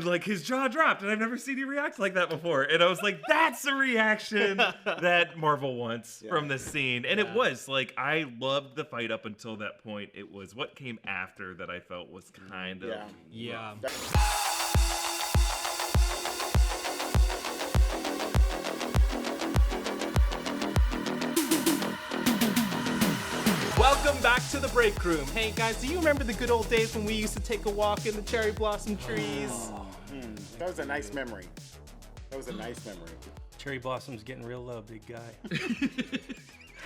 like his jaw dropped, and I've never seen him react like that before. And I was like, that's the reaction that Marvel wants from this scene. And it was like, I loved the fight up until that point. It was what came after that I felt was kind of rough. Welcome back to the Breakroom. Hey guys, do you remember the good old days when we used to take a walk in the cherry blossom trees? That was a nice memory. Cherry Blossom's getting real low, big guy.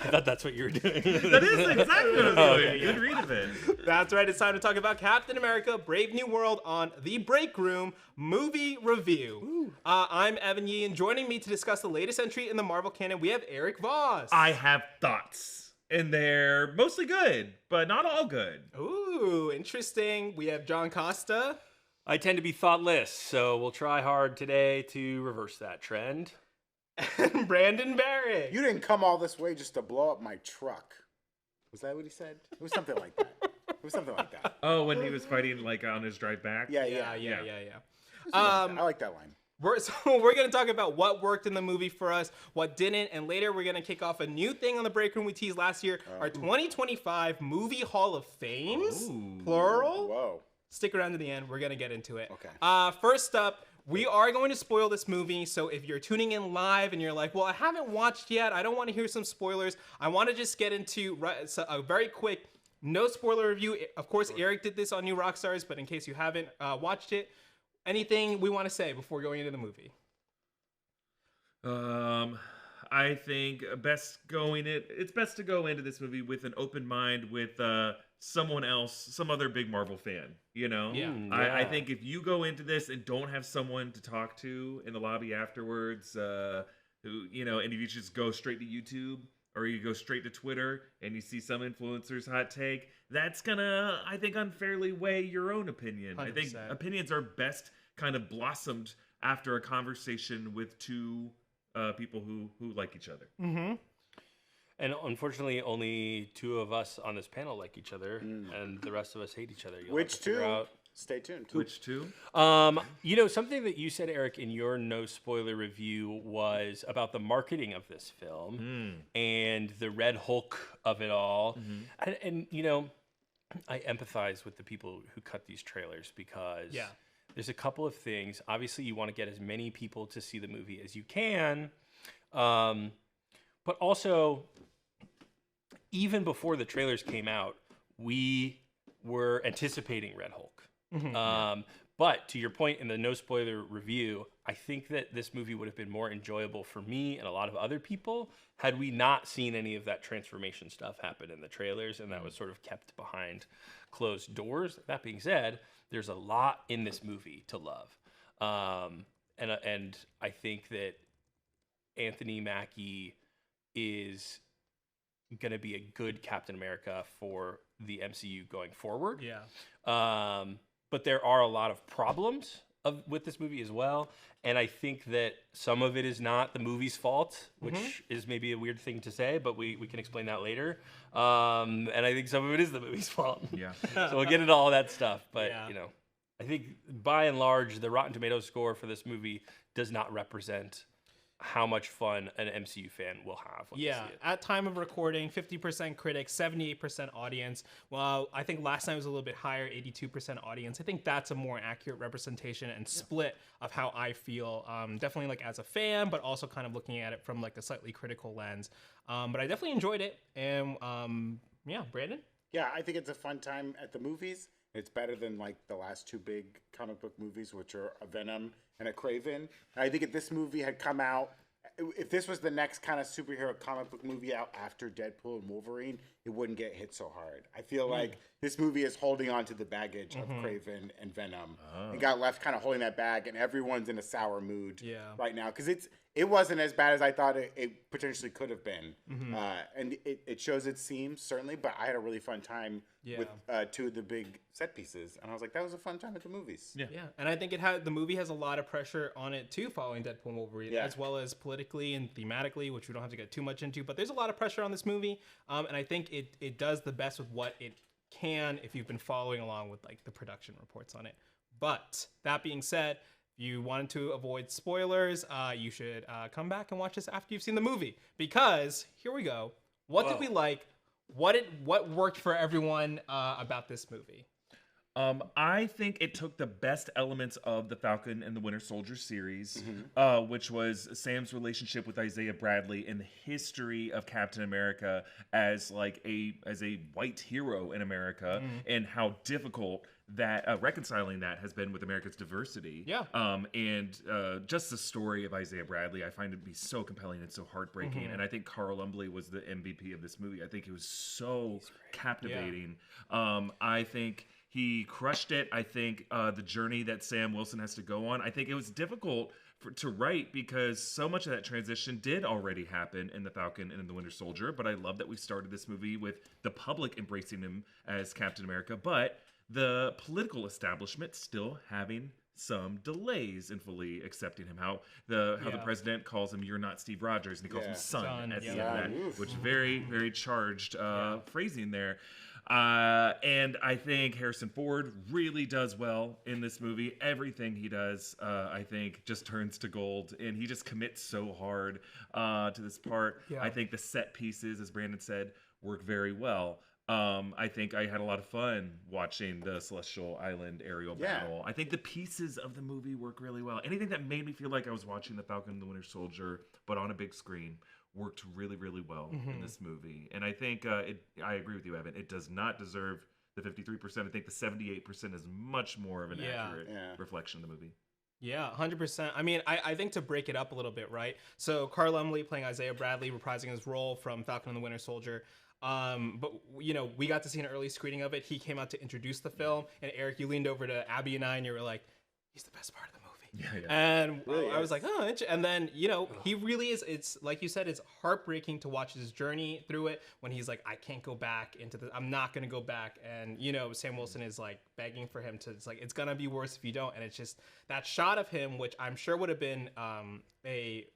I thought that's what you were doing. That is exactly what I was doing. Okay, Good read of it. That's right, it's time to talk about Captain America Brave New World on the Breakroom movie review. I'm Evan Yee, and joining me to discuss the latest entry in the Marvel canon, we have Erik Voss. I have thoughts. And they're mostly good, but not all good. Ooh, interesting. We have John Costa. I tend to be thoughtless, so we'll try hard today to reverse that trend. And Brandon Barrett. You didn't come all this way just to blow up my truck. Was that what he said? It was something like that. Oh, when he was fighting like on his drive back? Yeah. I like that line. We're going to talk about what worked in the movie for us, what didn't, and later we're going to kick off a new thing on the Breakroom we teased last year, our 2025 Movie Hall of Fames, plural. Whoa. Stick around to the end. We're going to get into it. Okay. First up, we are going to spoil this movie, so if you're tuning in live and you're like, well, I haven't watched yet, I don't want to hear some spoilers, I want to just get into a very quick, no spoiler review. Of course, Erik did this on New Rockstars, but in case you haven't watched it, anything we want to say before going into the movie? I think it's best to go into this movie with an open mind with someone else, some other big Marvel fan, you know? Yeah. I think if you go into this and don't have someone to talk to in the lobby afterwards, who, you know, and if you just go straight to YouTube or you go straight to Twitter and you see some influencer's hot take, that's gonna, I think, unfairly weigh your own opinion. 100%. I think opinions are best kind of blossomed after a conversation with two people who like each other. Mm-hmm. And unfortunately, only two of us on this panel like each other, and the rest of us hate each other. Which two? Stay tuned. Which two? You know, something that you said, Erik, in your no spoiler review was about the marketing of this film and the Red Hulk of it all. And you know, I empathize with the people who cut these trailers because there's a couple of things. Obviously, you want to get as many people to see the movie as you can. But also, even before the trailers came out, we were anticipating Red Hulk. But to your point in the no spoiler review, I think that this movie would have been more enjoyable for me and a lot of other people had we not seen any of that transformation stuff happen in the trailers, and that was sort of kept behind closed doors. That being said, there's a lot in this movie to love. And I think that Anthony Mackie is going to be a good Captain America for the MCU going forward. But there are a lot of problems with this movie as well. And I think that some of it is not the movie's fault, which is maybe a weird thing to say, but we can explain that later. And I think some of it is the movie's fault. So we'll get into all that stuff. But, you know, I think by and large, the Rotten Tomatoes score for this movie does not represent how much fun an MCU fan will have when they see it. At time of recording, 50% critics, 78% audience. Well, I think last time was a little bit higher, 82% audience. I think that's a more accurate representation and split of how I feel. Definitely like as a fan, but also kind of looking at it from like a slightly critical lens. But I definitely enjoyed it. And Brandon? Yeah, I think it's a fun time at the movies. It's better than like the last two big comic book movies, which are a Venom and a Kraven. I think if this movie had come out, if this was the next kind of superhero comic book movie out after Deadpool and Wolverine, it wouldn't get hit so hard. I feel like this movie is holding on to the baggage of Kraven and Venom and got left kind of holding that bag, and everyone's in a sour mood right now because it wasn't as bad as I thought it potentially could have been. And it shows its seams, certainly, but I had a really fun time with two of the big set pieces. And I was like, that was a fun time at the movies. Yeah. And I think the movie has a lot of pressure on it, too, following Deadpool and Wolverine, as well as politically and thematically, which we don't have to get too much into. But there's a lot of pressure on this movie. And I think it does the best with what it can if you've been following along with like the production reports on it. But that being said, if you wanted to avoid spoilers, you should come back and watch this after you've seen the movie. Because here we go. What did we like? What worked for everyone about this movie? I think it took the best elements of the Falcon and the Winter Soldier series, which was Sam's relationship with Isaiah Bradley and the history of Captain America as a white hero in America, and how difficult that reconciling that has been with America's diversity. Yeah. And just the story of Isaiah Bradley, I find it to be so compelling and so heartbreaking. And I think Carl Lumbly was the MVP of this movie. I think it was so captivating. Yeah. I think he crushed it. I think the journey that Sam Wilson has to go on, I think it was difficult to write because so much of that transition did already happen in the Falcon and in the Winter Soldier. But I love that we started this movie with the public embracing him as Captain America, but the political establishment still having some delays in fully accepting him. How the president calls him, "You're not Steve Rogers," and he calls him son at the end of that, which very, very charged phrasing there. And I think Harrison Ford really does well in this movie. Everything he does, I think, just turns to gold, and he just commits so hard to this part. Yeah. I think the set pieces, as Brandon said, work very well. I think I had a lot of fun watching the Celestial Island aerial battle. I think the pieces of the movie work really well. Anything that made me feel like I was watching the Falcon and the Winter Soldier, but on a big screen, worked really, really well in this movie. And I think I agree with you, Evan. It does not deserve the 53%. I think the 78% is much more of an accurate reflection of the movie. Yeah, 100%. I mean, I think to break it up a little bit, right? So Carl Lumbly playing Isaiah Bradley, reprising his role from Falcon and the Winter Soldier. But you know, we got to see an early screening of it. He came out to introduce the film, and Eric, you leaned over to Abby and I, and you were like, "He's the best part of the movie." Yeah. And really I was like, "Oh," and then you know, he really is. It's like you said, it's heartbreaking to watch his journey through it. When he's like, "I can't go back into the. I'm not gonna go back," and you know, Sam Wilson is like begging for him to. It's like it's gonna be worse if you don't. And it's just that shot of him, which I'm sure would have been a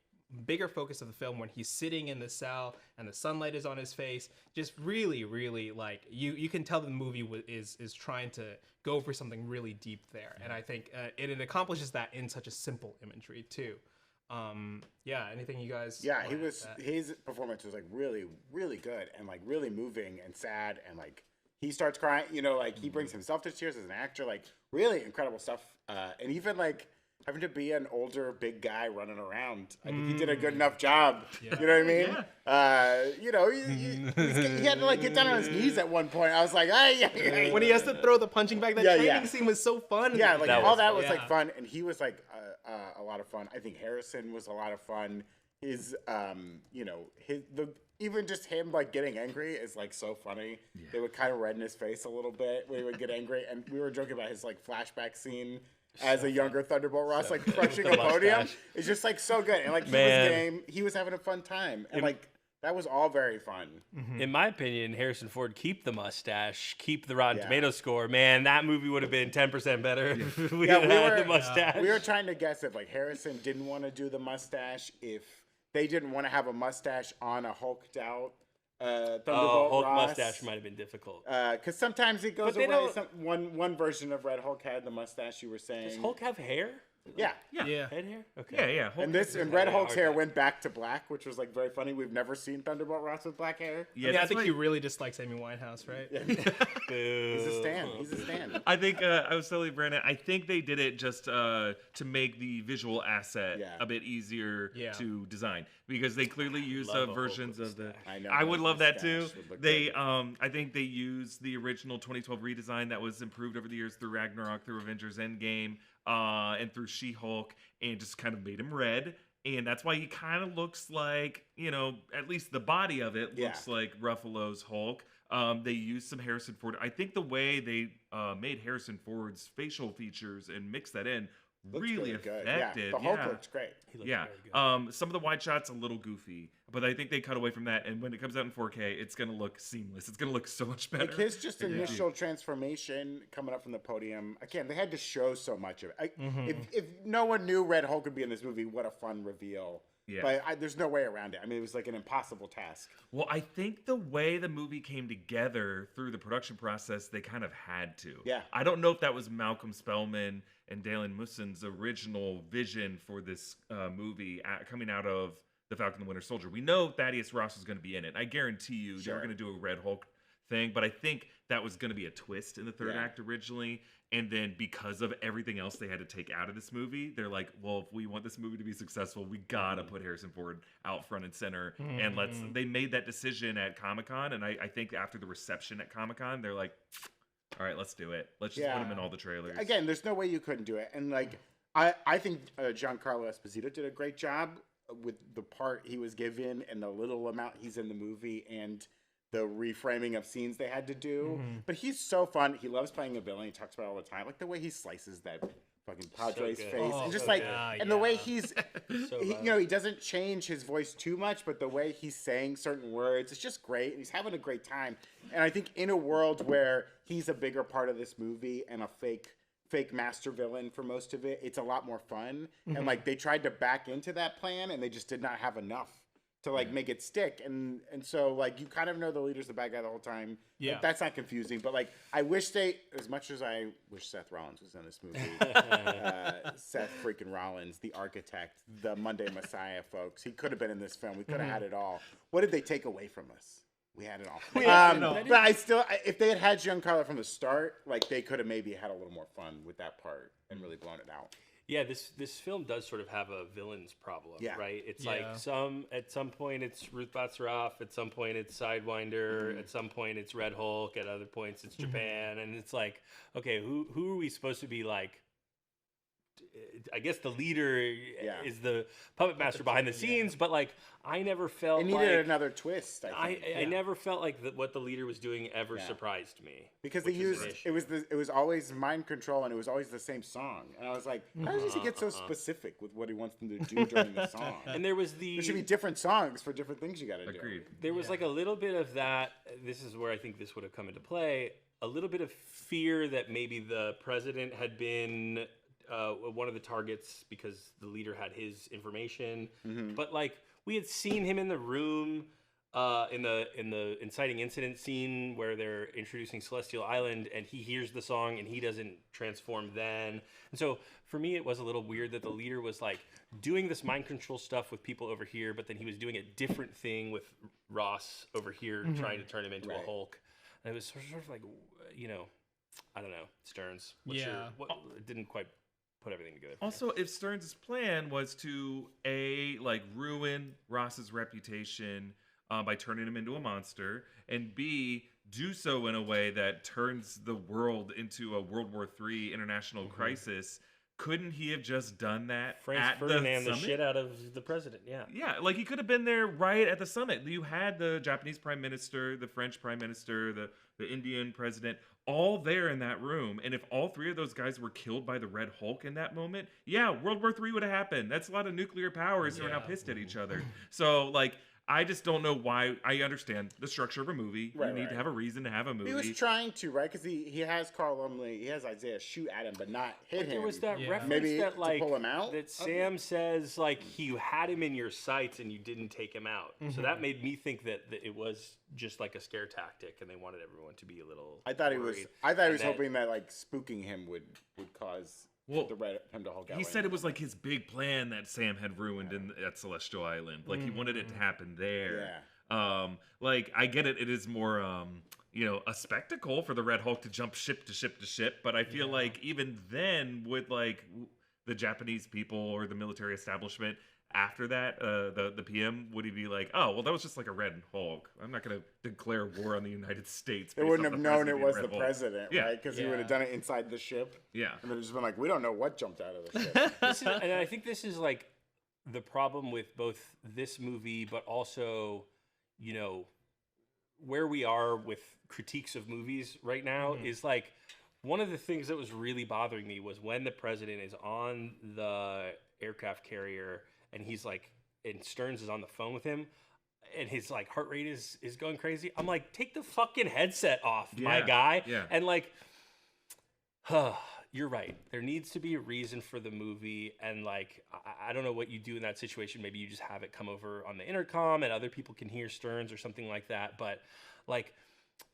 bigger focus of the film when he's sitting in the cell and the sunlight is on his face, just really like you can tell the movie is trying to go for something really deep there, and I think it accomplishes that in such a simple imagery too. Anything you guys his performance was like really good and like really moving and sad, and like he starts crying, you know, like he brings himself to tears as an actor, like really incredible stuff, and even like having to be an older big guy running around, I think he did a good enough job. Yeah. You know what I mean? You know, he had to like get down on his knees at one point. I was like, when he has to throw the punching bag, that training scene was so fun. Yeah, like all that was like fun, and he was like a lot of fun. I think Harrison was a lot of fun. His, even just him like getting angry is like so funny. Yeah. They would kind of redden his face a little bit when he would get angry, and we were joking about his like flashback scene as a younger Thunderbolt Ross, like crushing a podium. It's just like so good, and like he was having a fun time, and like that was all very fun. In my opinion, Harrison Ford, keep the mustache, keep the Rotten Tomato score. Man, that movie would have been 10% better if we had the mustache. We were trying to guess if like Harrison didn't want to do the mustache, if they didn't want to have a mustache on a hulked out Thunderbolt Hulk Ross. Mustache might have been difficult. Because sometimes it goes away. One version of Red Hulk had the mustache you were saying. Does Hulk have hair? Yeah. Head hair? Okay. Yeah. Hulk and Red Hulk's hair went back to black, which was like very funny. We've never seen Thunderbolt Ross with black hair. Yeah, I think he really dislikes Amy Winehouse, right? He's a stan. I think I was telling Brandon, I think they did it just to make the visual asset a bit easier to design, because they clearly use versions of the. I would love that too. They, I think they used the original 2012 redesign that was improved over the years through Ragnarok, through Avengers Endgame. And through She-Hulk, and just kind of made him red. And that's why he kind of looks like, you know, at least the body of it looks like Ruffalo's Hulk. They used some Harrison Ford. I think the way they made Harrison Ford's facial features and mixed that in really effective. Yeah, the Hulk looks great. Some of the wide shots a little goofy, but I think they cut away from that. And when it comes out in 4K, it's gonna look seamless. It's gonna look so much better. Like his just initial transformation coming up from the podium. Again, they had to show so much of it. If no one knew Red Hulk would be in this movie, what a fun reveal Yeah. But there's no way around it. I mean, it was like an impossible task. Well, I think the way the movie came together through the production process, they kind of had to. Yeah. I don't know if that was Malcolm Spellman and Dalen Muson's original vision for this movie coming out of The Falcon and the Winter Soldier. We know Thaddeus Ross was going to be in it. I guarantee you they were going to do a Red Hulk thing, but I think that was going to be a twist in the third act originally. And then because of everything else they had to take out of this movie, they're like, well, if we want this movie to be successful, we gotta put Harrison Ford out front and center. And they made that decision at Comic-Con. And I think after the reception at Comic-Con, they're like, all right, let's do it. Let's just put him in all the trailers. Again, there's no way you couldn't do it. And like, I think Giancarlo Esposito did a great job with the part he was given and the little amount he's in the movie and the reframing of scenes they had to do. But he's so fun. He loves playing a villain. He talks about it all the time. Like the way he slices that fucking Padre's face. Oh, and just so like, good. and the way he's, So you know, he doesn't change his voice too much, but the way he's saying certain words, it's just great. And he's having a great time. And I think in a world where he's a bigger part of this movie and a fake master villain for most of it, it's a lot more fun. And like they tried to back into that plan and they just did not have enough to like make it stick. And so like you kind of know the leader's the bad guy the whole time. Yeah. That's not confusing, but like I wish as much as I wish Seth Rollins was in this movie, Seth freaking Rollins, the architect, the Monday Messiah folks, he could have been in this film. We could have had it all. What did they take away from us? We had it all. But I still, if they had Giancarlo from the start, like they could have maybe had a little more fun with that part and really blown it out. Yeah, this film does sort of have a villain's problem, right? It's like at some point it's Ruth Batsuraff, at some point it's Sidewinder, at some point it's Red Hulk, at other points it's Japan, and it's like, okay, who are we supposed to be like? I guess the leader is the puppet master behind the scenes, but like I never felt it needed another twist. I never felt like what the leader was doing ever surprised me because they used it was always mind control and it was always the same song, and I was like, how does he get so specific with what he wants them to do during the song? And there should be different songs for different things you got to do. Agreed. There was like a little bit of that. This is where I think this would have come into play. A little bit of fear that maybe the president had been one of the targets because the leader had his information, but like we had seen him in the room in the inciting incident scene where they're introducing Celestial Island, and he hears the song and he doesn't transform then. And so for me, it was a little weird that the leader was like doing this mind control stuff with people over here, but then he was doing a different thing with Ross over here, trying to turn him into a Hulk. And it was sort of like, you know, I don't know, Stearns. It didn't quite put everything together. Also, if Stearns' plan was to ruin Ross's reputation by turning him into a monster, and B, do so in a way that turns the world into a World War III international crisis, couldn't he have just done that Franz Ferdinand the shit out of the president? Yeah, like he could have been there right at the summit. You had the Japanese prime minister, the French prime minister, the Indian president, all there in that room. And if all three of those guys were killed by the Red Hulk in that moment, World War III would have happened. That's a lot of nuclear powers who are now pissed at each other. So, like, I just don't know why. I understand the structure of a movie. You need to have a reason to have a movie. He was trying to, right? Because he has Carl Lumley, he has Isaiah shoot at him, but not hit him. There was that reference maybe that, like, to pull him out. That Sam says, like, you had him in your sights and you didn't take him out. So that made me think that it was just like a scare tactic, and they wanted everyone to be a little. I thought he was hoping that like spooking him would cause. Him to Hulk out. He said it was like his big plan that Sam had ruined at Celestial Island. Like he wanted it to happen there. Like I get it. It is more, a spectacle for the Red Hulk to jump ship to ship to ship. But I feel like even then, with like the Japanese people or the military establishment after that, the PM, would he be like, oh, well, that was just like a Red Hulk. I'm not going to declare war on the United States. They wouldn't have known it was the president, right? Because he would have done it inside the ship. Yeah. And they'd just been like, we don't know what jumped out of the ship. And I think this is like the problem with both this movie, but also, where we are with critiques of movies right now is like, one of the things that was really bothering me was when the president is on the aircraft carrier and he's like, and Stearns is on the phone with him, and his like heart rate is going crazy. I'm like, take the fucking headset off, my guy. Yeah. And like, you're right. There needs to be a reason for the movie, and like I don't know what you do in that situation. Maybe you just have it come over on the intercom, and other people can hear Stearns or something like that. But like,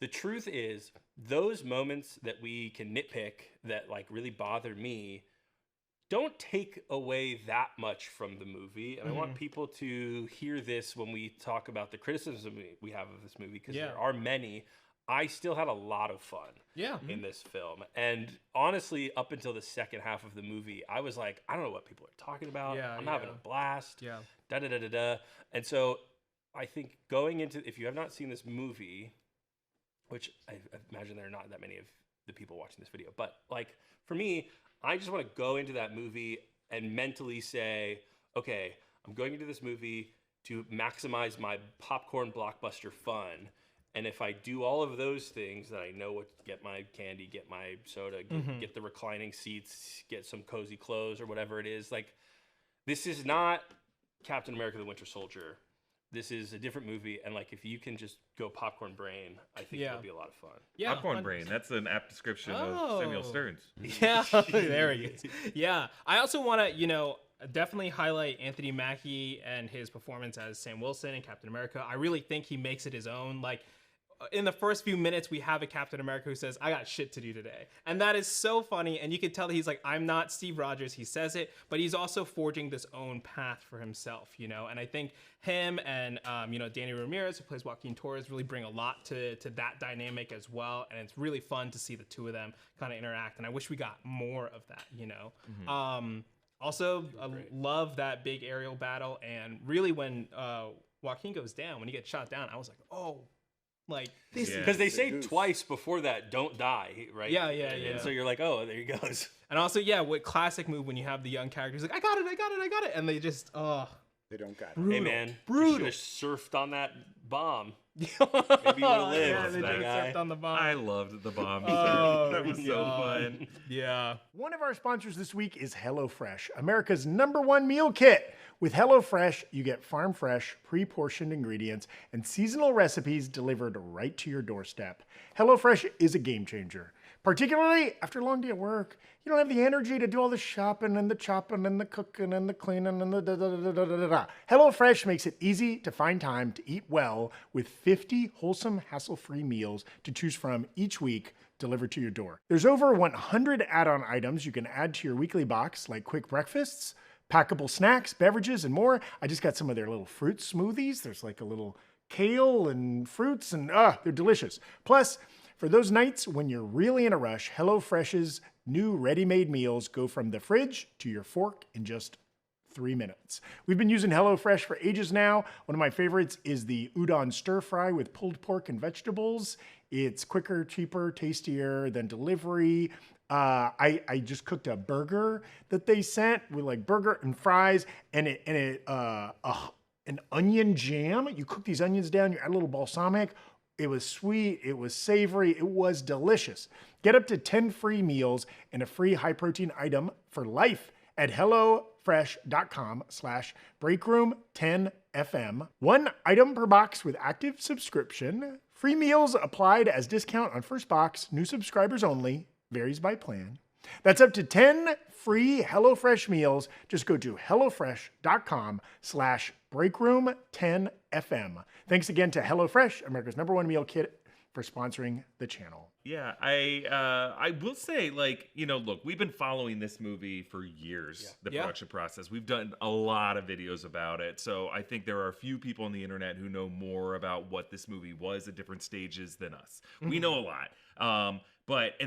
the truth is, those moments that we can nitpick that like really bother me don't take away that much from the movie. And I want people to hear this when we talk about the criticism we have of this movie, because there are many. I still had a lot of fun in this film. And honestly, up until the second half of the movie, I was like, I don't know what people are talking about. I'm having a blast. And so I think going into, if you have not seen this movie, which I imagine there are not that many of the people watching this video, but like for me, I just want to go into that movie and mentally say, okay, I'm going into this movie to maximize my popcorn blockbuster fun. And if I do all of those things, that I know what, get my candy, get my soda, get the reclining seats, get some cozy clothes or whatever it is. Like, this is not Captain America: The Winter Soldier. This is a different movie. And like, if you can just go popcorn brain, I think it'll be a lot of fun. Yeah, Popcorn brain. That's an apt description of Samuel Stearns. Yeah, there he is. Yeah, I also want to, definitely highlight Anthony Mackie and his performance as Sam Wilson in Captain America. I really think he makes it his own. Like, in the first few minutes, we have a Captain America who says, I got shit to do today. And that is so funny. And you can tell that he's like, I'm not Steve Rogers. He says it, but he's also forging this own path for himself, And I think him and, Danny Ramirez, who plays Joaquin Torres, really bring a lot to that dynamic as well. And it's really fun to see the two of them kind of interact. And I wish we got more of that, Also, I love that big aerial battle. And really, when Joaquin goes down, when he gets shot down, I was like, oh, like this, because they say twice before that, "Don't die," right? Yeah. And so you're like, "Oh, there he goes." And also, what classic move when you have the young characters like, "I got it," and they just, they don't got it. brutal, hey man, brutal. You should have surfed on that bomb. Maybe you would have lived. Yeah, they that just guy. surfed on the bomb. I loved the bomb. Oh, that was so fun. Yeah. One of our sponsors this week is HelloFresh, America's #1 meal kit. With HelloFresh, you get farm fresh, pre-portioned ingredients and seasonal recipes delivered right to your doorstep. HelloFresh is a game changer, particularly after a long day at work. You don't have the energy to do all the shopping and the chopping and the cooking and the cleaning and the da-da-da-da-da-da-da. HelloFresh makes it easy to find time to eat well with 50 wholesome, hassle-free meals to choose from each week delivered to your door. There's over 100 add-on items you can add to your weekly box, like quick breakfasts, packable snacks, beverages, and more. I just got some of their little fruit smoothies. There's like a little kale and fruits, and they're delicious. Plus, for those nights when you're really in a rush, HelloFresh's new ready-made meals go from the fridge to your fork in just 3 minutes. We've been using HelloFresh for ages now. One of my favorites is the udon stir fry with pulled pork and vegetables. It's quicker, cheaper, tastier than delivery. I just cooked a burger that they sent with like burger and fries and an onion jam. You cook these onions down, you add a little balsamic. It was sweet, it was savory, it was delicious. Get up to 10 free meals and a free high protein item for life at HelloFresh.com/breakroom10FM. 1 item per box with active subscription. Free meals applied as discount on first box. New subscribers only. Varies by plan. That's up to 10 free HelloFresh meals. Just go to HelloFresh.com/breakroom10FM. Thanks again to HelloFresh, America's #1 meal kit, for sponsoring the channel. Yeah, I will say, look, we've been following this movie for years, the production process. We've done a lot of videos about it. So I think there are a few people on the internet who know more about what this movie was at different stages than us. We know a lot. And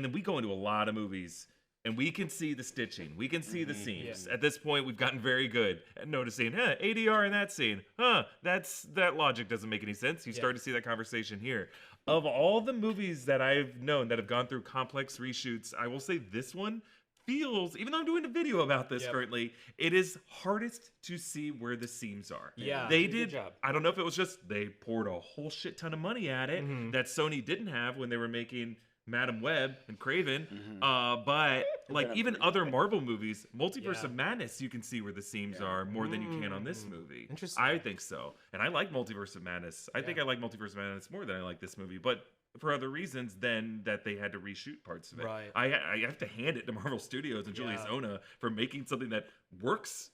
then we go into a lot of movies and we can see the stitching. We can see the seams. At this point, we've gotten very good at noticing, ADR in that scene. That logic doesn't make any sense. You start to see that conversation here. Of all the movies that I've known that have gone through complex reshoots, I will say this one feels, even though I'm doing a video about this currently, it is hardest to see where the seams are. Yeah. They did, good job. I don't know if it was just they poured a whole shit ton of money at it that Sony didn't have when they were making Madam Web and Craven, but like even other Marvel movies, Multiverse of Madness, you can see where the seams are more than you can on this movie. Interesting. I think so, and I like Multiverse of Madness. I think I like Multiverse of Madness more than I like this movie, but for other reasons than that they had to reshoot parts of it. Right. I have to hand it to Marvel Studios and Julius Ona for making something that works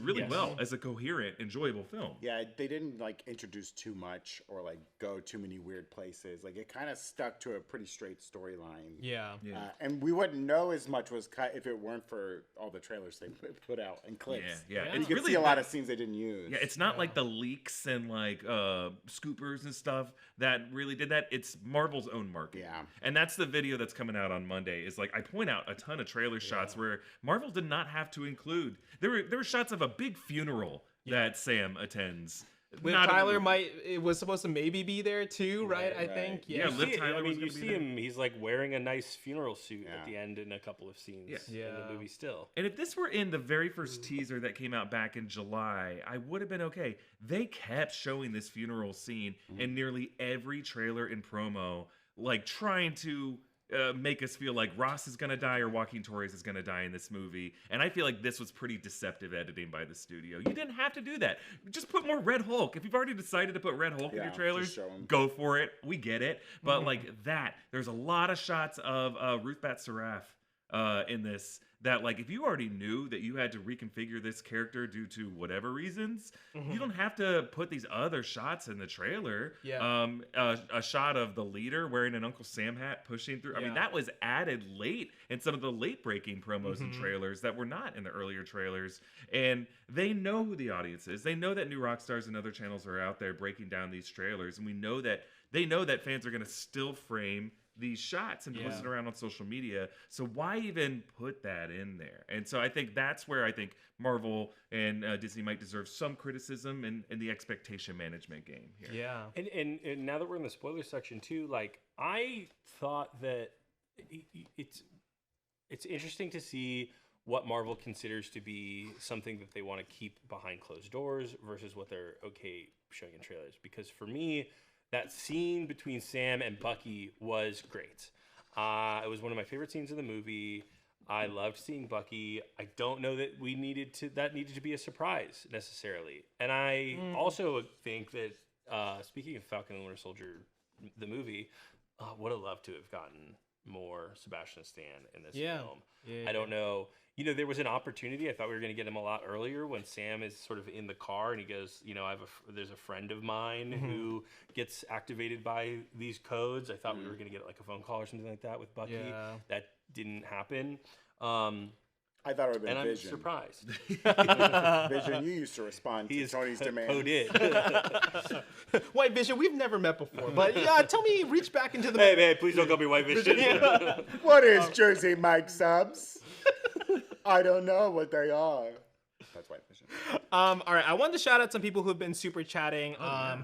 really well as a coherent, enjoyable film. Yeah, they didn't like introduce too much or like go too many weird places. Like it kind of stuck to a pretty straight storyline. Yeah. And we wouldn't know as much was cut if it weren't for all the trailers they put out and clips. Yeah. And you It's can really see a lot of scenes they didn't use. Yeah, it's not like the leaks and like scoopers and stuff that really did that. It's Marvel's own marketing. Yeah. And that's the video that's coming out on Monday. Is like I point out a ton of trailer shots where Marvel did not have to include. There were shots of a big funeral that Sam attends. Liv Not Tyler it was supposed to maybe be there too, right? I think. Yeah, Liv Tyler was you gonna be see there. him. He's like wearing a nice funeral suit at the end in a couple of scenes in the movie. Still, And if this were in the very first teaser that came out back in July, I would have been okay. They kept showing this funeral scene in nearly every trailer and promo, like trying to make us feel like Ross is going to die or Joaquin Torres is going to die in this movie. And I feel like this was pretty deceptive editing by the studio. You didn't have to do that. Just put more Red Hulk. If you've already decided to put Red Hulk in your trailers, just show 'em. go for it. We get it. But like that, there's a lot of shots of Ruth Bat Saraf in this that like if you already knew that you had to reconfigure this character due to whatever reasons, you don't have to put these other shots in the trailer. A shot of the leader wearing an Uncle Sam hat pushing through. I mean, that was added late in some of the late breaking promos and trailers that were not in the earlier trailers. And they know who the audience is. They know that New Rockstars and other channels are out there breaking down these trailers, and we know that they know that fans are going to still frame these shots and post it around on social media. So why even put that in there? And so I think that's where I think Marvel and Disney might deserve some criticism in the expectation management game here. Yeah. And now that we're in the spoiler section too, like I thought that it's interesting to see what Marvel considers to be something that they want to keep behind closed doors versus what they're okay showing in trailers. Because for me, that scene between Sam and Bucky was great. It was one of my favorite scenes in the movie. I loved seeing Bucky. I don't know that needed to be a surprise necessarily. And I also think that speaking of Falcon and Winter Soldier, the movie, would have loved to have gotten more Sebastian Stan in this film. I don't know. You know, there was an opportunity. I thought we were going to get him a lot earlier when Sam is sort of in the car and he goes, you know, there's a friend of mine who gets activated by these codes. I thought we were going to get like a phone call or something like that with Bucky. Yeah. That didn't happen. I thought it would have been And I'm Vision. surprised. Vision, you used to respond to Tony's demands. Coded. White Vision, we've never met before, but tell me, reach back into the. Hey, man, please don't call me White Vision. What is Jersey Mike subs? I don't know what they are. That's White Vision. All right, I wanted to shout out some people who've been super chatting,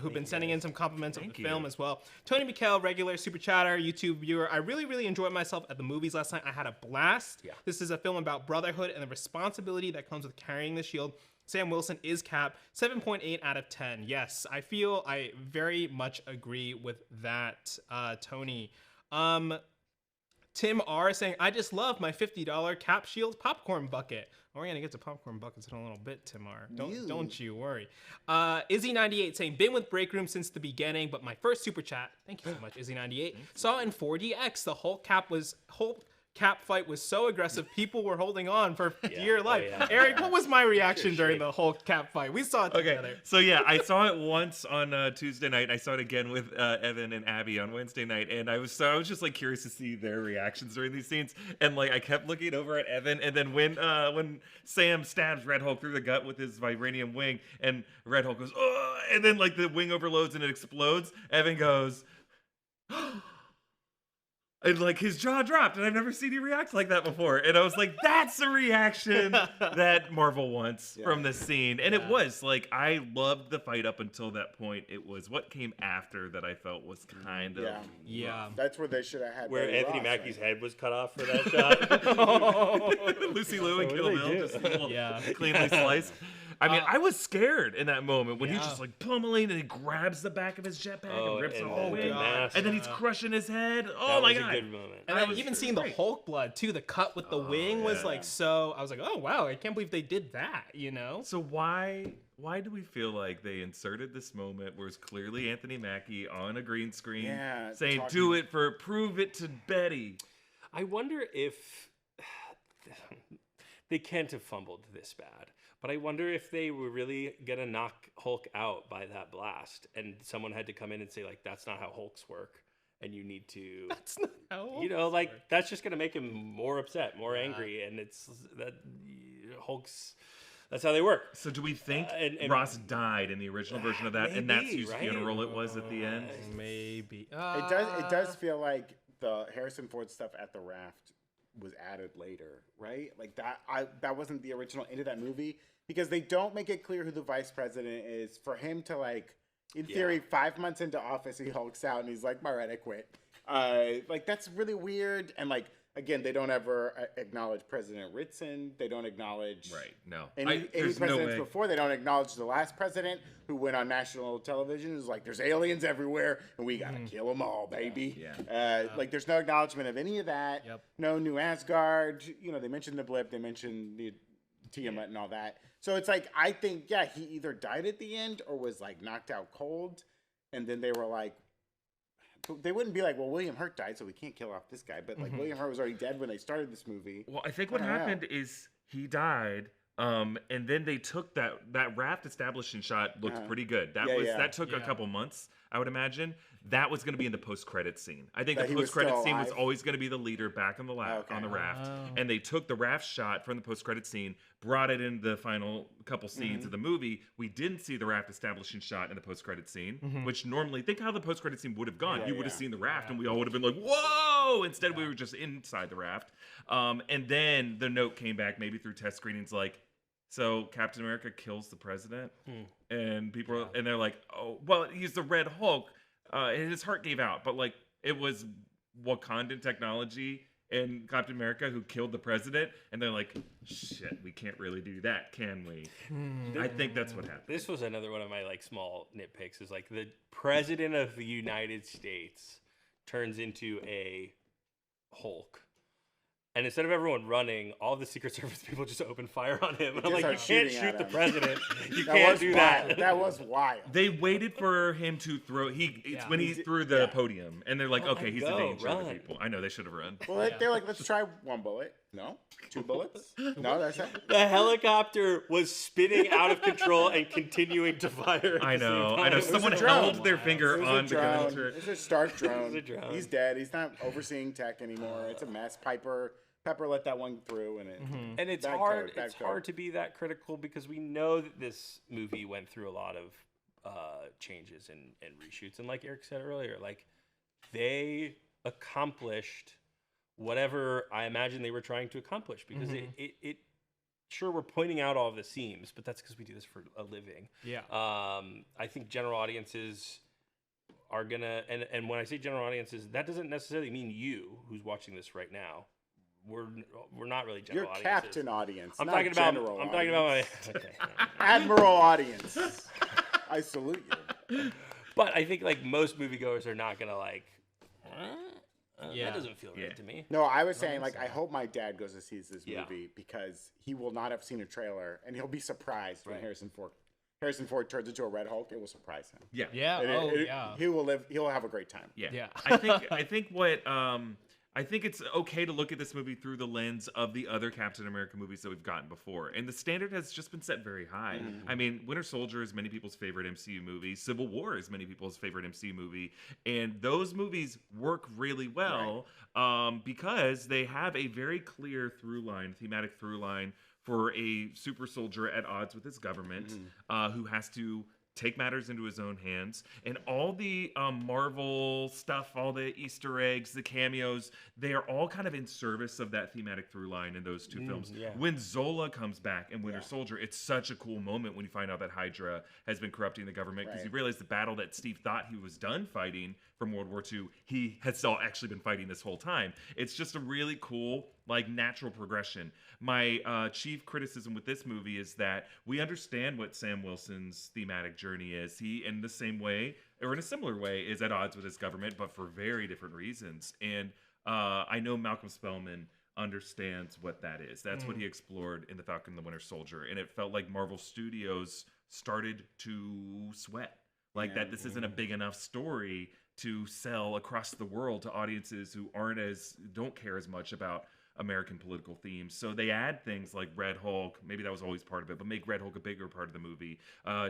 who've been sending in some compliments of the film as well. Tony McHale, regular super chatter, YouTube viewer. I really, really enjoyed myself at the movies last night. I had a blast. Yeah. This is a film about brotherhood and the responsibility that comes with carrying the shield. Sam Wilson is Cap. 7.8 out of 10. Yes, I very much agree with that, Tony. Tim R saying, I just love my $50 Cap Shield popcorn bucket. We're going to get to popcorn buckets in a little bit, Tim R. Don't you worry. Izzy98 saying, been with Breakroom since the beginning, but my first super chat, thank you so much, Izzy98, saw in 4DX. The whole Cap fight was so aggressive, people were holding on for dear life. Eric, what was my reaction during the whole Cap fight? We saw it together. So yeah, I saw it once on Tuesday night. I saw it again with Evan and Abby on Wednesday night, and I was just like curious to see their reactions during these scenes. And like I kept looking over at Evan, and then when Sam stabs Red Hulk through the gut with his vibranium wing, and Red Hulk goes, oh, and then like the wing overloads and it explodes, Evan goes. And like his jaw dropped, and I've never seen him react like that before. And I was like, "That's a reaction that Marvel wants from this scene." And it was like I loved the fight up until that point. It was what came after that I felt was kind of That's where they should have had where Betty Anthony Ross, Mackie's right? head was cut off for that shot. Lucy Liu and Kill Bill, just a little cleanly sliced. I mean, I was scared in that moment when he's Yeah. just like pummeling and he grabs the back of his jetpack and rips off the wing. mask. And then he's crushing his head. Oh That my was God. a good moment. And I then was even seeing the great. Hulk blood too, the cut with the wing was like so. I was like, oh wow, I can't believe they did that. You know? So why do we feel like they inserted this moment where it's clearly Anthony Mackie on a green screen saying, do it prove it to Betty? I wonder if they can't have fumbled this bad, but I wonder if they were really gonna knock Hulk out by that blast, and someone had to come in and say like, that's not how Hulks work, and you need to. That's not how. You know, like that's just gonna make him more upset, more angry, and it's that Hulk's. That's how they work. So do we think and Ross died in the original version of that, and that's maybe, whose right? funeral it was at the end? Maybe. It does feel like the Harrison Ford stuff at the raft was added later, right? Like that wasn't the original end of that movie, because they don't make it clear who the vice president is. For him to like, in theory, 5 months into office, he hulks out and he's like, "All right, I quit." Like that's really weird. And like again, they don't ever acknowledge President Ritson. They don't acknowledge any there's no presidents way. before. They don't acknowledge the last president who went on national television. Is like, there's aliens everywhere and we gotta kill them all, baby. Like there's no acknowledgement of any of that. No New Asgard. You know, they mentioned the blip. They mentioned the Tiamat and all that. So it's like, I think, he either died at the end or was like knocked out cold. And then they were like, they wouldn't be like, well, William Hurt died, so we can't kill off this guy. But like William Hurt was already dead when they started this movie. Well, I think what happened is he died, and then they took that raft establishing shot looked pretty good. That took a couple months, I would imagine. That was going to be in the post-credit scene. I think the post-credit scene was always going to be the leader back on the on the raft, and they took the raft shot from the post-credit scene, brought it into the final couple scenes of the movie. We didn't see the raft establishing shot in the post-credit scene, which normally, think how the post-credit scene would have gone. You would have seen the raft, and we all would have been like, "Whoa!" Instead, we were just inside the raft. And then the note came back, maybe through test screenings, like, so Captain America kills the president, and people, and they're like, "Oh, well, he's the Red Hulk." And his heart gave out, but like it was Wakandan technology and Captain America who killed the president, and they're like, "Shit, we can't really do that, can we?" I think that's what happened. This was another one of my like small nitpicks. Is like the president of the United States turns into a Hulk. And instead of everyone running, all the Secret Service people just open fire on him. And I'm like, you can't shoot the president. You can't do that. That was wild. They waited for him to throw. When he threw the podium, and they're like, "Okay, he's a danger to people." I know they should have run. Well, they're like, let's try one bullet. No, 2 bullets. No, that's it. The helicopter was spinning out of control and continuing to fire. I know. Someone held their finger on the gun. It's a Stark drone. It's a drone. He's dead. He's not overseeing tech anymore. It's a mess. Pepper let that one through, and And it's hard. It's hard to be that critical because we know that this movie went through a lot of changes and reshoots. And like Eric said earlier, like they accomplished whatever I imagine they were trying to accomplish, because it sure, we're pointing out all the seams, but that's because we do this for a living. I think general audiences are gonna, and when I say general audiences, that doesn't necessarily mean you who's watching this right now. We're not really general audiences. You're captain audience. I'm not talking about. general I'm talking about my admiral audience. I salute you. But I think like most moviegoers are not gonna like. That doesn't feel right to me. No, I was saying like I hope my dad goes to see this movie because he will not have seen a trailer and he'll be surprised when Harrison Ford turns into a Red Hulk. It will surprise him. He will live. He'll have a great time. I think it's okay to look at this movie through the lens of the other Captain America movies that we've gotten before. And the standard has just been set very high. I mean, Winter Soldier is many people's favorite MCU movie. Civil War is many people's favorite MCU movie. And those movies work really well because they have a very clear thematic through line for a super soldier at odds with his government who has to take matters into his own hands. And all the Marvel stuff, all the Easter eggs, the cameos, they are all kind of in service of that thematic through line in those two films. When Zola comes back in Winter Soldier, it's such a cool moment when you find out that Hydra has been corrupting the government, because you realize the battle that Steve thought he was done fighting from World War II, he has still actually been fighting this whole time. It's just a really cool like natural progression. My chief criticism with this movie is that we understand what Sam Wilson's thematic journey is. He, in the same way, or in a similar way, is at odds with his government, but for very different reasons. And I know Malcolm Spellman understands what that is. That's what he explored in The Falcon and the Winter Soldier. And it felt like Marvel Studios started to sweat. Like that this isn't a big enough story to sell across the world to audiences who don't care as much about American political themes. So they add things like Red Hulk, maybe that was always part of it, but make Red Hulk a bigger part of the movie.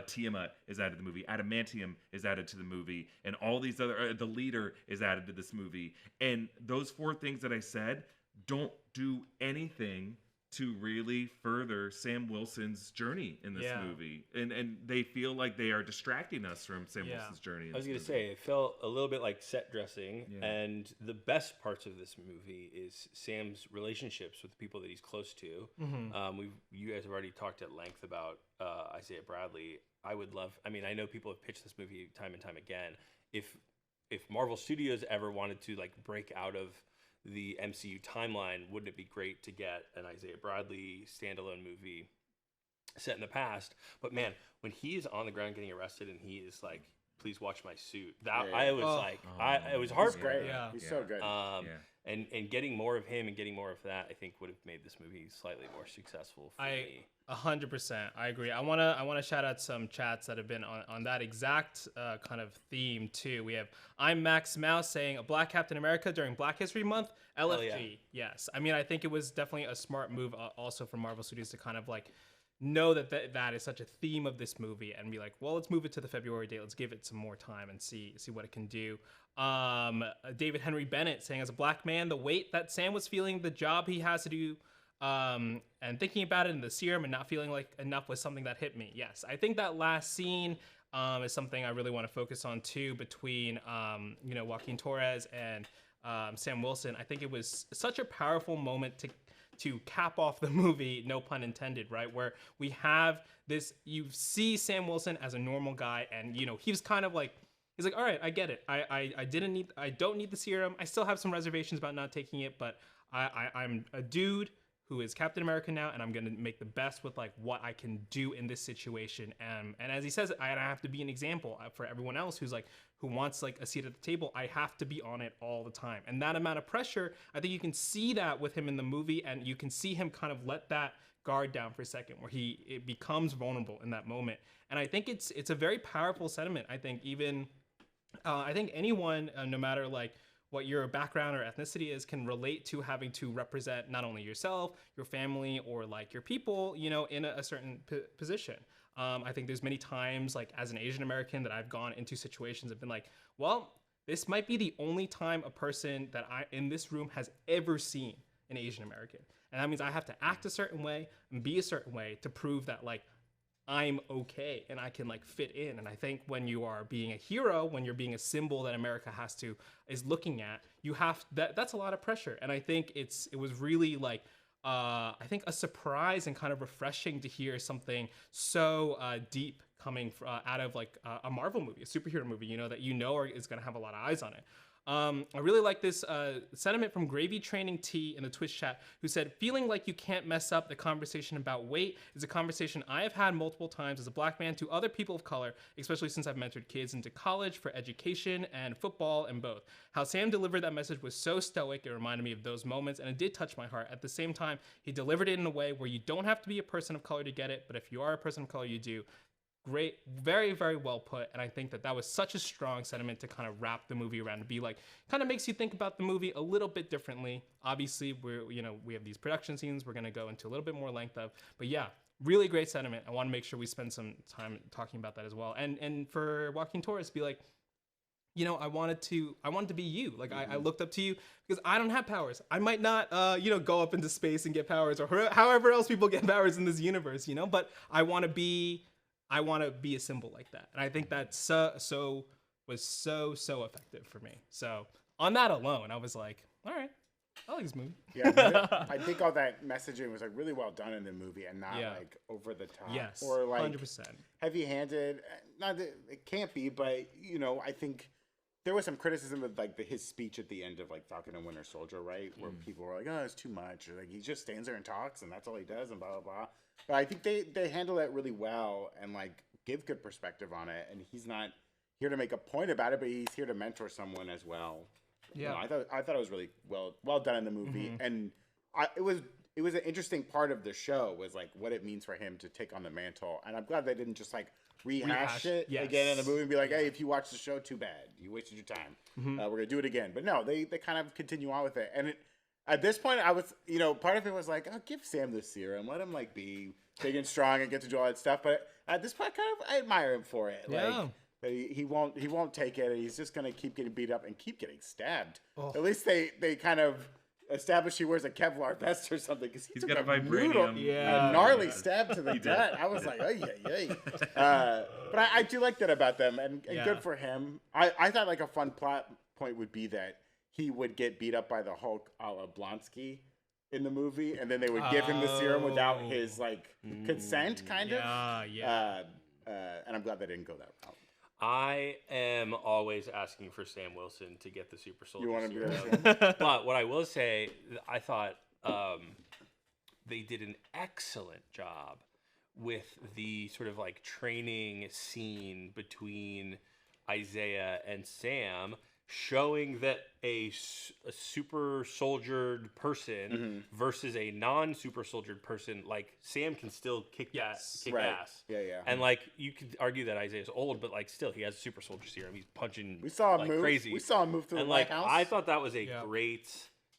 Tiamat is added to the movie. Adamantium is added to the movie. And all these other, the leader is added to this movie. And those 4 things that I said don't do anything to really further Sam Wilson's journey in this movie. And they feel like they are distracting us from Sam Wilson's journey. I was going to say, it felt a little bit like set dressing. Yeah. And the best parts of this movie is Sam's relationships with the people that he's close to. Mm-hmm. You guys have already talked at length about Isaiah Bradley. I know people have pitched this movie time and time again. If Marvel Studios ever wanted to like break out of the MCU timeline, wouldn't it be great to get an Isaiah Bradley standalone movie set in the past? But man, when he is on the ground getting arrested and he is like, "Please watch my suit," it was heartbreaking. Yeah, he's so good. And getting more of him and getting more of that, I think would have made this movie slightly more successful for me. 100%. I agree. I wanna shout out some chats that have been on that exact kind of theme too. We have I'm Max Mouse saying a Black Captain America during Black History Month. LFG. Yes. I mean, I think it was definitely a smart move also for Marvel Studios to kind of like know that is such a theme of this movie and be like, well, let's move it to the February date. Let's give it some more time and see what it can do. David Henry Bennett saying, as a Black man, the weight that Sam was feeling, the job he has to do, and thinking about it in the serum and not feeling like enough was something that hit me. Yes, I think that last scene is something I really want to focus on too, between Joaquin Torres and Sam Wilson. I think it was such a powerful moment to cap off the movie, no pun intended, right? Where we have this, you see Sam Wilson as a normal guy, and he was kind of like, he's like, all right, I get it. I don't need the serum. I still have some reservations about not taking it, but I'm a dude who is Captain America now, and I'm gonna make the best with like what I can do in this situation. And as he says, I have to be an example for everyone else who wants like a seat at the table. I have to be on it all the time. And that amount of pressure, I think you can see that with him in the movie, and you can see him kind of let that guard down for a second, where it becomes vulnerable in that moment. And I think it's a very powerful sentiment. I think I think anyone, no matter like what your background or ethnicity is, can relate to having to represent not only yourself, your family, or like your people, in a certain position. I think there's many times, like as an Asian American, that I've gone into situations and been like, well, this might be the only time a person that in this room has ever seen an Asian American. And that means I have to act a certain way and be a certain way to prove that like I'm okay and I can like fit in. And I think when you are being a hero, when you're being a symbol that America is looking at, that's a lot of pressure. And I think it was really like, I think a surprise and kind of refreshing to hear something so deep coming out of like a Marvel movie, a superhero movie, that is going to have a lot of eyes on it. I really like this sentiment from Gravy Training T in the Twitch chat, who said, feeling like you can't mess up the conversation about weight is a conversation I have had multiple times as a Black man to other people of color, especially since I've mentored kids into college for education and football and both. How Sam delivered that message was so stoic, it reminded me of those moments, and it did touch my heart. At the same time, he delivered it in a way where you don't have to be a person of color to get it, but if you are a person of color, you do. Great, very, very well put. And I think that was such a strong sentiment to kind of wrap the movie around, to be like, kind of makes you think about the movie a little bit differently. Obviously, we have these production scenes we're going to go into a little bit more length of, but yeah, really great sentiment. I want to make sure we spend some time talking about that as well. And for Joaquin Torres, be like, I wanted to be you. Like, I looked up to you because I don't have powers. I might not, go up into space and get powers, or however else people get powers in this universe, but I want to be a symbol like that. And I think that was so effective for me. So on that alone, I was like, all right, I like this movie. Yeah, I think all that messaging was like really well done in the movie, and not like over the top. Yes, or like 100%. Heavy-handed. Not that it can't be, but I think there was some criticism of like his speech at the end of like Falcon and Winter Soldier, right? Where people were like, "Oh, it's too much." Or, like he just stands there and talks, and that's all he does, and blah blah blah. But I think they handle it really well and like give good perspective on it. And he's not here to make a point about it, but he's here to mentor someone as well. Yeah, I thought it was really well done in the movie, and it was an interesting part of the show was like what it means for him to take on the mantle. And I'm glad they didn't just like rehash it again in the movie and be like, hey, if you watch the show, too bad, you wasted your time. We're gonna do it again. But no, they kind of continue on with it. And at this point, I was, part of it was like, oh, give Sam the serum, let him like be big and strong and get to do all that stuff. But at this point, I admire him for it. Like that he won't take it. He's just gonna keep getting beat up and keep getting stabbed. At least they kind of established he wears a Kevlar vest or something because he's got a vibranium, a gnarly stab to the gut. I was like, ay. But I do like that about them, and good for him. I thought like a fun plot point would be that he would get beat up by the Hulk a la Blonsky in the movie, and then they would give him the serum without his like consent, kind of. And I'm glad they didn't go that route. I am always asking for Sam Wilson to get the super soldier. You want to be serum. But what I will say, I thought they did an excellent job with the sort of like training scene between Isaiah and Sam, showing that a super soldiered person versus a non-super soldiered person, like Sam can still kick ass. Yeah. And like you could argue that Isaiah's old, but like still he has super soldier serum. He's punching. We saw him like move. Crazy. We saw him move through and the like White House. I thought that was a great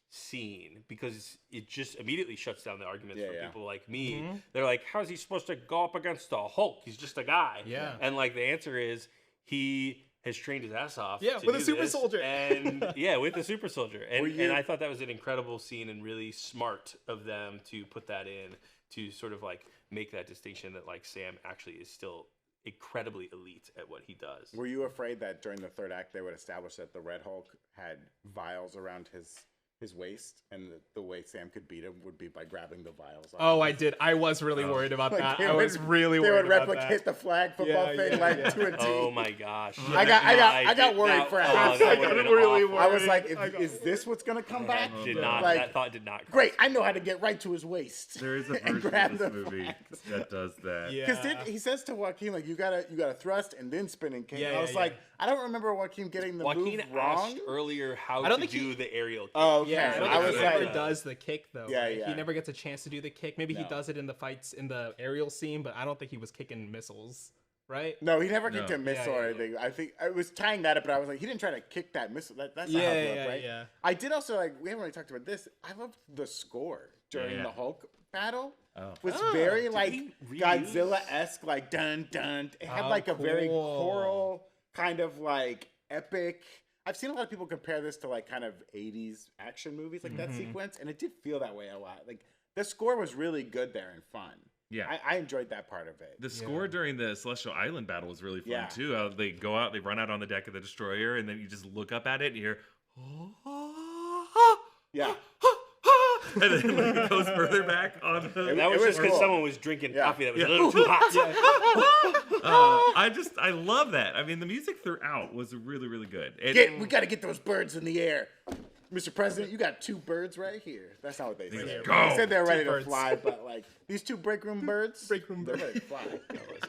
scene because it just immediately shuts down the arguments for people like me. They're like, how's he supposed to go up against the Hulk? He's just a guy. Yeah. And like the answer is he has trained his ass off. With a super soldier. And with the super soldier. And I thought that was an incredible scene and really smart of them to put that in to sort of like make that distinction that like Sam actually is still incredibly elite at what he does. Were you afraid that during the third act they would establish that the Red Hulk had vials around his waist, and the way Sam could beat him would be by grabbing the vials off? Oh, I did. I was really worried about that. I was really worried about that. They would replicate the flag football thing like to a T. Oh my gosh! I got worried for a half second. I was like, is this what's gonna come back? That thought did not. Great, I know how to get right to his waist. There is a version of this movie that does that. Because he says to Joaquin, like, you gotta thrust and then spinning kick. I was like, I don't remember Joaquin getting the move wrong. Asked earlier how to do the aerial kick. Oh, okay. Yeah, I don't think he ever does the kick though. Yeah, He never gets a chance to do the kick. Maybe he does it in the fights in the aerial scene, but I don't think he was kicking missiles, right? No, he never kicked a missile or anything. I think I was tying that up, but I was like, he didn't try to kick that missile. That's not how it looked, right? Yeah. I did also like. We haven't really talked about this. I loved the score during the Hulk battle. It was very like Godzilla-esque, like dun dun. It had like a very choral kind of like epic. I've seen a lot of people compare this to like kind of 80s action movies, like that sequence, and it did feel that way a lot. Like the score was really good there and fun. Yeah, I enjoyed that part of it. The score during the Celestial Island battle was really fun too. How they go out, they run out on the deck of the destroyer, and then you just look up at it and you hear, and then like, it goes further back on the. That was just because someone was drinking coffee that was a little too hot. I love that. I mean, the music throughout was really, really good. We got to get those birds in the air. Mr. President, you got 2 birds right here. That's not what they said. They said they're ready to fly, but like these 2 Breakroom birds, they're ready to fly.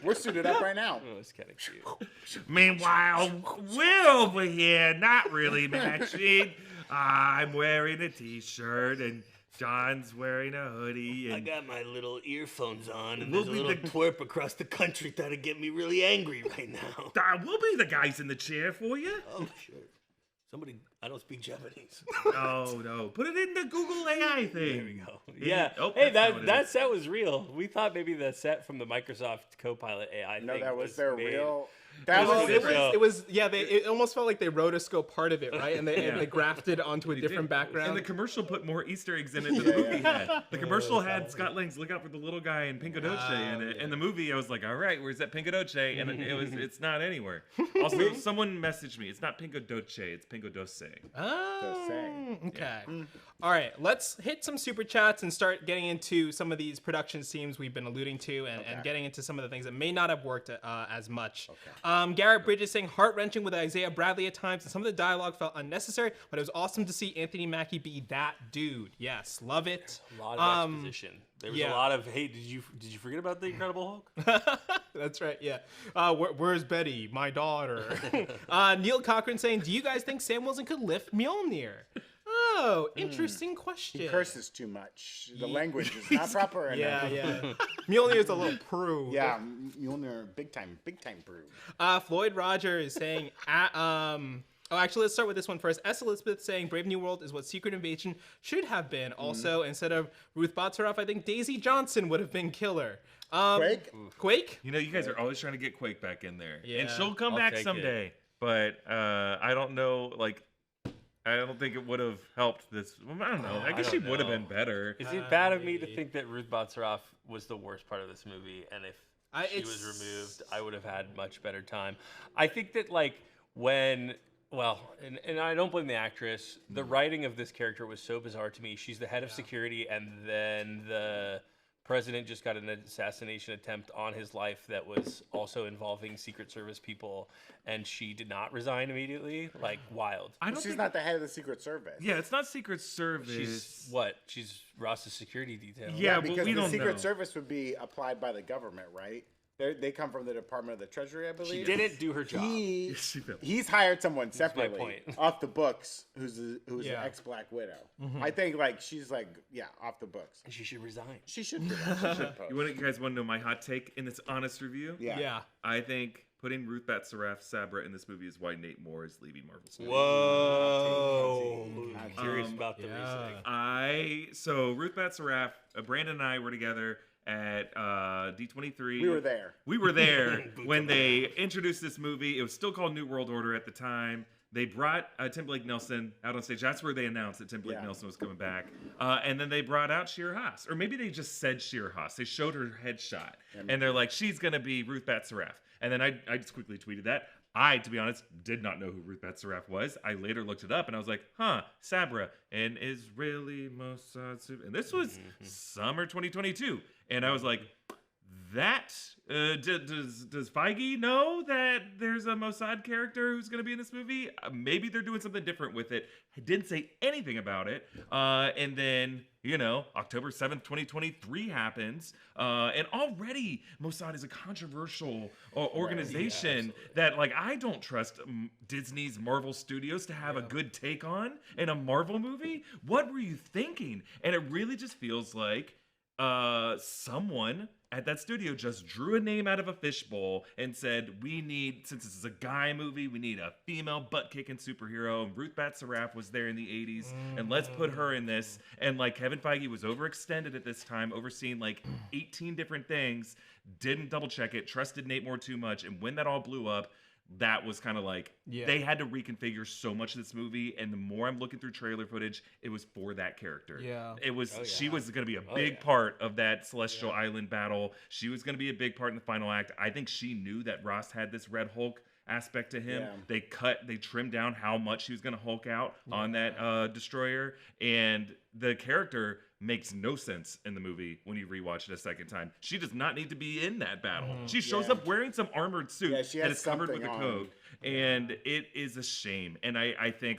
We're suited up right now. Oh, it's kind of cute. Meanwhile, we're over here not really matching. I'm wearing a t-shirt and John's wearing a hoodie. And I got my little earphones on, and there's a little twerp across the country that'll get me really angry right now. We'll be the guys in the chair for you. Oh, sure. Somebody, I don't speak Japanese. No. Put it in the Google AI thing. There we go. Yeah. Hey, that set was real. We thought maybe the set from the Microsoft Copilot AI thing that was their made. real. It almost felt like they rotoscoped part of it, right? And they grafted onto a different background. And the commercial put more Easter eggs in it than the movie had. The commercial had Scott Lang's "Look Out for the Little Guy" and Pinko Doce in it. In the movie, I was like, all right, where's that Pinko Doce? And it's not anywhere. Also, someone messaged me. It's not Pinko Doce, it's Pinko Doce. saying. Oh, saying. okay. All right, let's hit some super chats and start getting into some of these production themes we've been alluding to and getting into some of the things that may not have worked as much. Garrett Bridges saying heart-wrenching with Isaiah Bradley at times, and some of the dialogue felt unnecessary, but it was awesome to see Anthony Mackie be that dude. Yes, love it. A lot of exposition. There was yeah. a lot of, hey, did you forget about the Incredible Hulk? That's right, yeah. Where's Betty, my daughter? Neil Cochran saying, do you guys think Sam Wilson could lift Mjolnir? Oh, interesting question. He curses too much. The language is not proper. Yeah. Mjolnir is a little prude. Yeah, Mjolnir, big time prude. Floyd Roger is saying, actually, let's start with this one first. S. Elizabeth saying Brave New World is what Secret Invasion should have been. Also, instead of Ruth Botsaroff, I think Daisy Johnson would have been killer. Quake? You know, you guys are always trying to get Quake back in there. Yeah. And she'll come I'll back take someday. But I don't know, like, I don't think it would have helped this. Well, I don't know. I guess she would have been better. Is it bad of me to think that Ruth Botsaroff was the worst part of this movie? And if she was removed, I would have had much better time. I think that, like, and I don't blame the actress. The writing of this character was so bizarre to me. She's the head of security, and then the president just got an assassination attempt on his life that was also involving Secret Service people, and she did not resign immediately. Like, wild. She's not the head of the Secret Service. Yeah, it's not Secret Service. She's what? She's Ross's security detail. Yeah, because but we the don't Secret know. Service would be applied by the government, right? They come from the Department of the Treasury, I believe. She didn't do her job. He's hired someone separately point. off the books who's an ex-Black Widow. I think she's off the books. And she should resign. She should do that. You guys want to know my hot take in this honest review? Yeah. I think putting Ruth Botsaroff Sabra in this movie is why Nate Moore is leaving Marvel Studios. Whoa. I'm curious about the reasoning. So Ruth Botsaroff, Brandon and I were together at D23. We were there. We were there when they introduced this movie. It was still called New World Order at the time. They brought Tim Blake Nelson out on stage. That's where they announced that Tim Blake Nelson was coming back. And then they brought out Sheer Haas. Or maybe they just said Sheer Haas. They showed her headshot. And they're like, she's going to be Ruth Botsaroff. And then I just quickly tweeted that. I, to be honest, did not know who Ruth Botsaroff was. I later looked it up and I was like, Sabra, an Israeli Mossad. And this was summer 2022. And I was like, does Feige know that there's a Mossad character who's going to be in this movie? Maybe they're doing something different with it. I didn't say anything about it. And then, October 7th, 2023 happens. And already Mossad is a controversial organization that, I don't trust Disney's Marvel Studios to have a good take on in a Marvel movie. What were you thinking? And it really just feels like someone at that studio just drew a name out of a fishbowl and said, since this is a guy movie, we need a female butt-kicking superhero. And Ruth Botsaroff was there in the 80s, and let's put her in this. And Kevin Feige was overextended at this time, overseeing 18 different things, didn't double-check it, trusted Nate Moore too much, and when that all blew up, that was kind of they had to reconfigure so much of this movie, and the more I'm looking through trailer footage, it was for that character. Yeah. It was she was going to be a big part of that Celestial Island battle. She was going to be a big part in the final act. I think she knew that Ross had this Red Hulk aspect to him. Yeah. They trimmed down how much he was going to Hulk out on that destroyer, and the character makes no sense in the movie when you rewatch it a second time. She does not need to be in that battle. She shows up wearing some armored suit that is covered with a coat, and it is a shame. And I think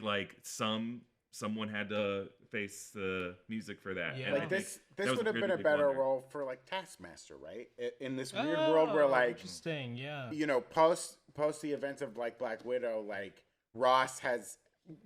someone had to face the music for that. Yeah. This would have been a better role for Taskmaster, right? In this weird world where interesting, post the events of Black Widow, Ross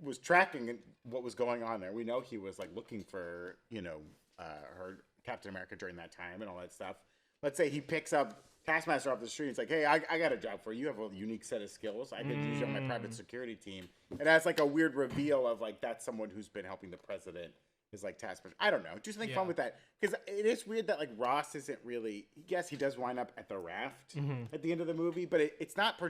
was tracking what was going on there. We know he was looking for her Captain America during that time and all that stuff. Let's say he picks up Taskmaster off the street. It's hey, I got a job for you. You have a unique set of skills. I could use you on my private security team. It has a weird reveal of that's someone who's been helping the president is Taskmaster. I don't know. Do something fun with that, because it is weird that Ross isn't really. Yes, he does wind up at the raft at the end of the movie, but it's not.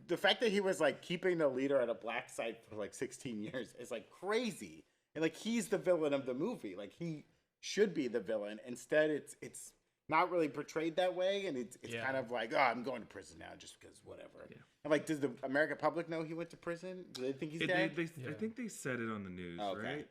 The fact that he was keeping the leader at a black site for 16 years is crazy, and he's the villain of the movie. He should be the villain. Instead, it's not really portrayed that way, and it's Yeah. kind of like, oh, I'm going to prison now just because whatever. Yeah. And like, does the American public know he went to prison? Do they think he's dead? I think they said it on the news, Okay. right?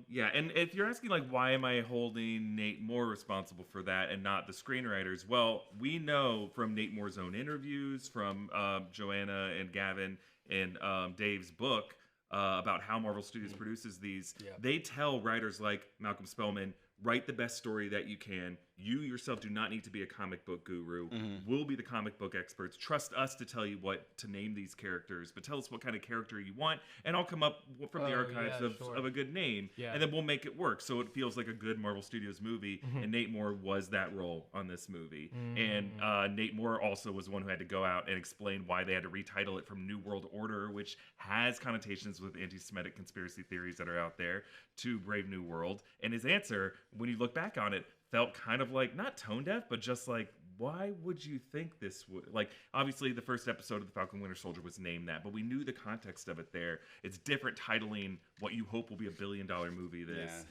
Yeah, and if you're asking like why am I holding Nate Moore responsible for that and not the screenwriters? Well, we know from Nate Moore's own interviews, from Joanna and Gavin and Dave's book about how Marvel Studios produces these. Yeah. They tell writers like Malcolm Spellman, write the best story that you can. You yourself do not need to be a comic book guru. We'll be the comic book experts. Trust us to tell you what to name these characters, but tell us what kind of character you want, and I'll come up from the archives of a good name, and then we'll make it work so it feels like a good Marvel Studios movie. And Nate Moore was that role on this movie. And Nate Moore also was the one who had to go out and explain why they had to retitle it from New World Order, which has connotations with anti-Semitic conspiracy theories that are out there, to Brave New World. And his answer, when you look back on it, felt kind of like not tone deaf, but just like, why would you think this would, like, obviously the first episode of the Falcon Winter Soldier was named that, but we knew the context of it there. It's different titling what you hope will be $1 billion movie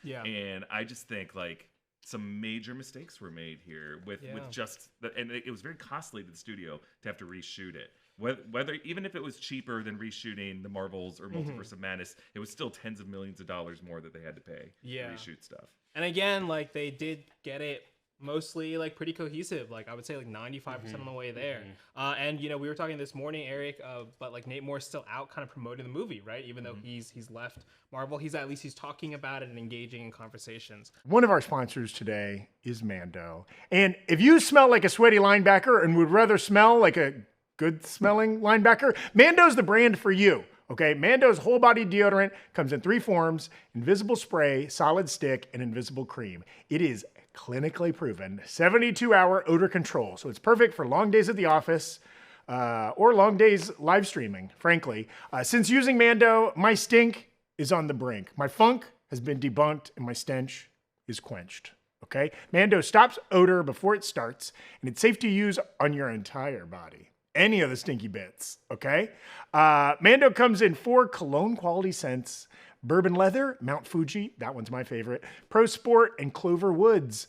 and I just think like some major mistakes were made here with just and it was very costly to the studio to have to reshoot it. Whether even if it was cheaper than reshooting the Marvels or Multiverse of Madness, it was still tens of millions of dollars more that they had to pay to reshoot stuff. And again, like they did get it mostly like pretty cohesive. Like I would say like 95% on the way there. And you know, we were talking this morning, Eric, but like Nate Moore's still out kind of promoting the movie, right? Even though he's left Marvel, he's talking about it and engaging in conversations. One of our sponsors today is Mando. And if you smell like a sweaty linebacker and would rather smell like a good smelling linebacker, Mando's the brand for you. Okay, Mando's whole body deodorant comes in 3 forms: invisible spray, solid stick, and invisible cream. It is clinically proven 72-hour odor control. So it's perfect for long days at the office or long days live streaming, frankly. Since using Mando, my stink is on the brink. My funk has been debunked and my stench is quenched. Okay, Mando stops odor before it starts, and it's safe to use on your entire body. Any of the stinky bits, okay? Mando comes in 4 cologne quality scents: Bourbon Leather, Mount Fuji, that one's my favorite, Pro Sport, and Clover Woods.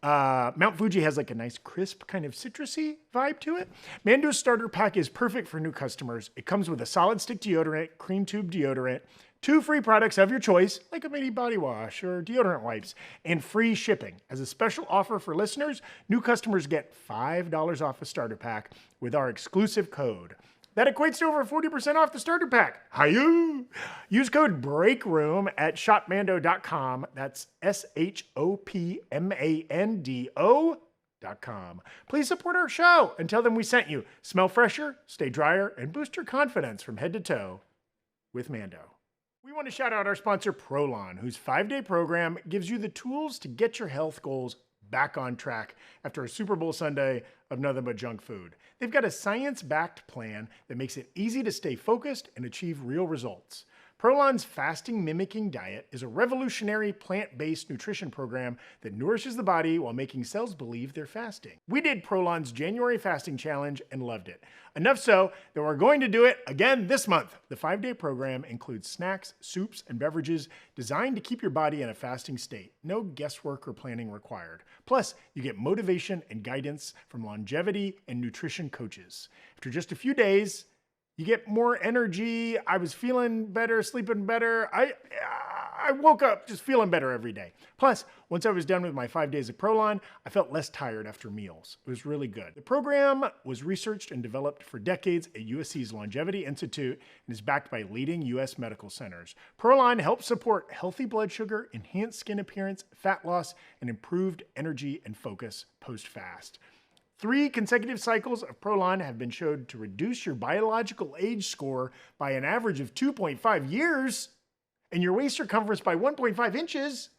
Mount Fuji has like a nice crisp kind of citrusy vibe to it. Mando's starter pack is perfect for new customers. It comes with a solid stick deodorant, cream tube deodorant, 2 free products of your choice, like a mini body wash or deodorant wipes, and free shipping. As a special offer for listeners, new customers get $5 off a starter pack with our exclusive code. That equates to over 40% off the starter pack. Hi-yoo! Use code BREAKROOM at shopmando.com. That's SHOPMANDO.com. Please support our show and tell them we sent you. Smell fresher, stay drier, and boost your confidence from head to toe with Mando. We want to shout out our sponsor, Prolon, whose 5-day program gives you the tools to get your health goals back on track after a Super Bowl Sunday of nothing but junk food. They've got a science-backed plan that makes it easy to stay focused and achieve real results. Prolon's fasting mimicking diet is a revolutionary plant-based nutrition program that nourishes the body while making cells believe they're fasting. We did Prolon's January fasting challenge and loved it. Enough so that we're going to do it again this month. The 5-day program includes snacks, soups, and beverages designed to keep your body in a fasting state. No guesswork or planning required. Plus, you get motivation and guidance from longevity and nutrition coaches. After just a few days, you get more energy. I was feeling better, sleeping better. I woke up just feeling better every day. Plus, once I was done with my 5 days of Prolon, I felt less tired after meals. It was really good. The program was researched and developed for decades at USC's Longevity Institute and is backed by leading U.S. medical centers. Prolon helps support healthy blood sugar, enhanced skin appearance, fat loss, and improved energy and focus post-fast. 3 consecutive cycles of Prolon have been shown to reduce your biological age score by an average of 2.5 years and your waist circumference by 1.5 inches.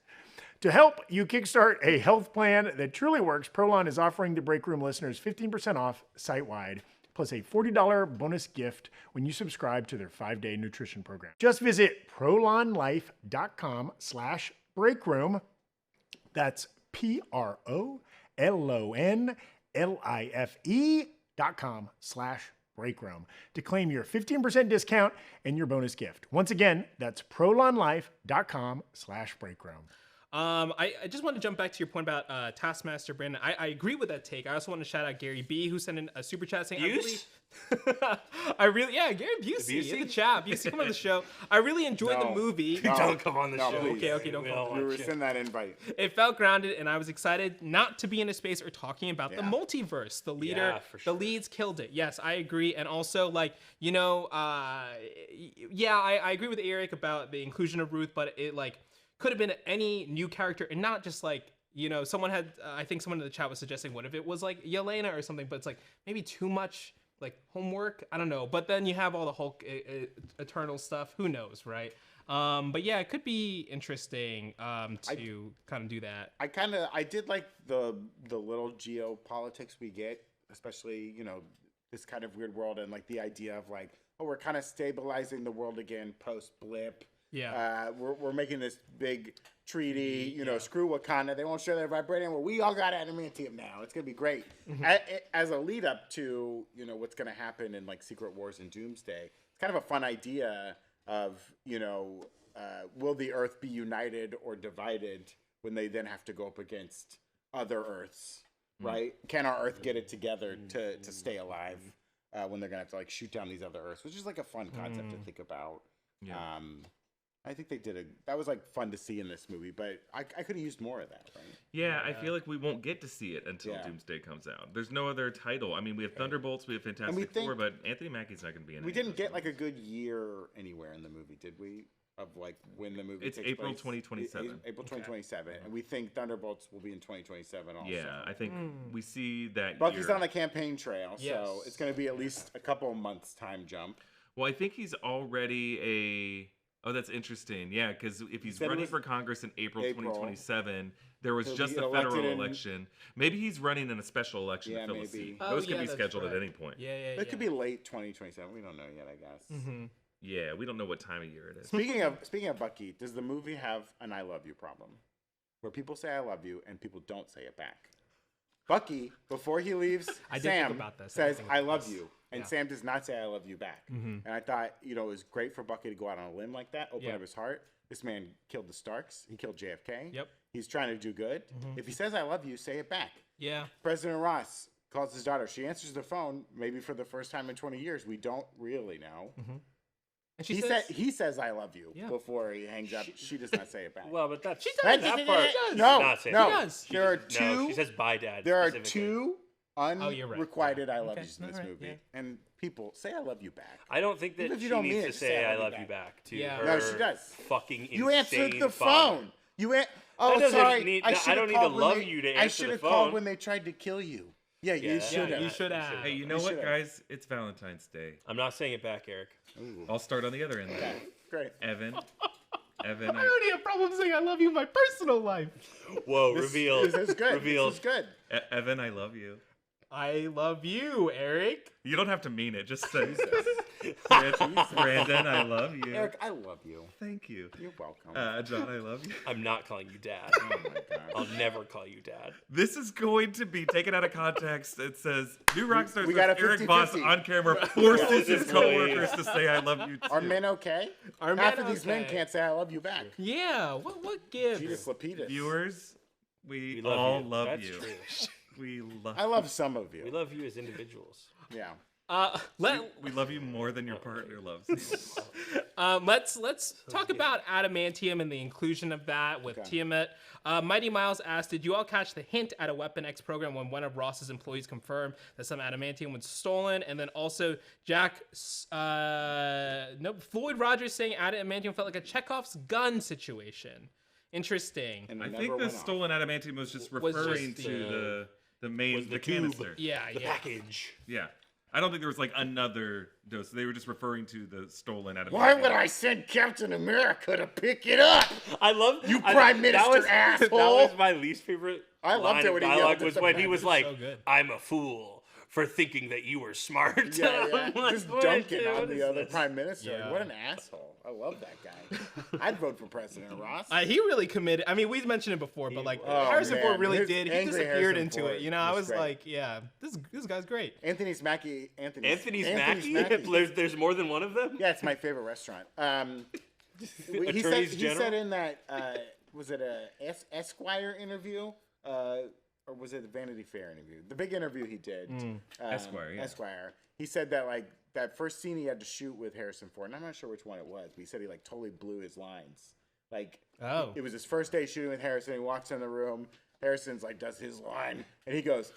To help you kickstart a health plan that truly works, Prolon is offering the Breakroom listeners 15% off site-wide, plus a $40 bonus gift when you subscribe to their 5-day nutrition program. Just visit prolonlife.com/breakroom. That's PROLONLIFE.com/breakroom to claim your 15% discount and your bonus gift. Once again, that's prolonlife.com/breakroom. I just want to jump back to your point about Taskmaster, Brandon. I agree with that take. I also want to shout out Gary B, who sent in a super chat saying, yeah, Gary Busey in the chat. Busey, come on the show. I really enjoyed the movie. Don't come on the show. Okay, don't come on. We rescind that invite. It felt grounded, and I was excited not to be in a space or talking about the multiverse. The leader, the leads killed it. Yes, I agree. And also, like, I agree with Erik about the inclusion of Ruth, but it could have been any new character and not just someone had I think someone in the chat was suggesting what if it was like Yelena or something, but it's maybe too much homework. I don't know, but then you have all the Hulk Eternal stuff, who knows, right? But yeah, it could be interesting to kind of do that. I did like the little geopolitics we get, especially this kind of weird world, and the idea of we're kind of stabilizing the world again post blip. Yeah. We're making this big treaty, screw Wakanda. They won't share their vibranium. Well, we all got adamantium now. It's going to be great. Mm-hmm. As a lead up to, what's going to happen in Secret Wars and Doomsday, it's kind of a fun idea of, will the Earth be united or divided when they then have to go up against other Earths, right? Can our Earth get it together to stay alive when they're going to have to shoot down these other Earths, which is a fun concept to think about. Yeah. I think they did that was fun to see in this movie, but I could have used more of that, right? Yeah, I feel like we won't get to see it until Doomsday comes out. There's no other title. I mean, we have Thunderbolts, we have Fantastic Four, but Anthony Mackie's not going to be in it. We didn't get a good year anywhere in the movie, did we? Of when the movie it's takes April place. 2027. April 2027, and we think Thunderbolts will be in 2027 also. Yeah, I think we see that Bucky's year. on the campaign trail, so it's going to be at least a couple of months time jump. Well, I think he's already Oh, that's interesting. Yeah, because if he's running for Congress in April 2027, there was just a federal election. Maybe he's running in a special election to fill a seat. Those could be scheduled at any point. Yeah. It could be late 2027. We don't know yet, I guess. Mm-hmm. Yeah, we don't know what time of year it is. Speaking of Bucky, does the movie have an "I love you" problem, where people say "I love you" and people don't say it back? Bucky, before he leaves, Sam says "I love you." And Sam does not say "I love you" back. Mm-hmm. And I thought, it was great for Bucky to go out on a limb like that, open up his heart. This man killed the Starks. He killed JFK. Yep. He's trying to do good. Mm-hmm. If he says "I love you," say it back. Yeah. President Ross calls his daughter. She answers the phone, maybe for the first time in 20 years. We don't really know. Mm-hmm. And he says "I love you" before he hangs up. She does not say it back. Well, but that's she does. That part. No. She does. There are two. No, she says "Bye, Dad." There are two unrequited "I love yous" in this movie, and people say "I love you" back. I don't think that she needs to say "I love you" back to her. No, she does. Fucking insane. You answered the phone. Sorry. I don't need to love you to answer the phone. I should have called when they tried to kill you. Yeah, you should have. You should have. Hey, you know what, guys? It's Valentine's Day. I'm not saying it back, Erik. Ooh. I'll start on the other end. Okay, great. Evan. I already have problems saying "I love you" in my personal life. Whoa, reveal. This is good. Reveal. This is good. Evan, I love you. I love you, Erik. You don't have to mean it. Just say Brandon, I love you. Erik, I love you. Thank you. You're welcome. John, I love you. I'm not calling you Dad. Oh my God. I'll never call you Dad. This is going to be taken out of context. It says, new rock stars we got a Erik Voss on camera forces his coworkers to say I love you too. Are men okay? Half of these men can't say "I love you" back. Yeah, what gives? Jesus Lapidus. Viewers, we love all you. love That's you. True. I love some of you. We love you as individuals. Yeah. We love you more than your partner loves you. Let's talk about adamantium and the inclusion of that with Tiamat. Mighty Miles asked, did you all catch the hint at a Weapon X program when one of Ross's employees confirmed that some adamantium was stolen? And then also Floyd Rogers saying adamantium felt like a Chekhov's gun situation. Interesting. I think the stolen adamantium was just referring to the canister. The package. Yeah. I don't think there was another dose. They were just referring to the stolen adamantium. Why would I send Captain America to pick it up? I love you, Prime Minister asshole. That was my least favorite. I loved it when he was like, "I'm a fool for thinking that you were smart." Yeah. Just dunking on the other Prime Minister. Yeah. What an asshole. I love that guy. I'd vote for President Ross. He really committed. I mean, we've mentioned it before, but Harrison Ford really did. He disappeared into it. I was great. Like, yeah, this guy's great. Anthony's Mackie. There's more than one of them? Yeah, it's my favorite restaurant. He said in that was it a Esquire interview? Or was it the Vanity Fair interview? The big interview he did. Esquire, yeah. Esquire. He said that like that first scene he had to shoot with Harrison Ford, and I'm not sure which one it was, but he said he like totally blew his lines. Like, it was his first day shooting with Harrison. He walks in the room. Harrison's like does his line, and he goes,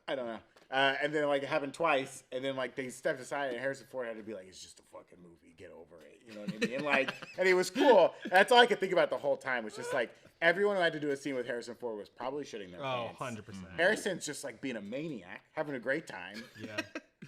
I don't know. And then like it happened twice, and then like they stepped aside, and Harrison Ford had to be like, "It's just a fucking movie. Get over it." You know what I mean? And like, and it was cool. That's all I could think about the whole time. Was just like everyone who had to do a scene with Harrison Ford was probably shitting their pants. 100%. Harrison's just like being a maniac, having a great time. Yeah.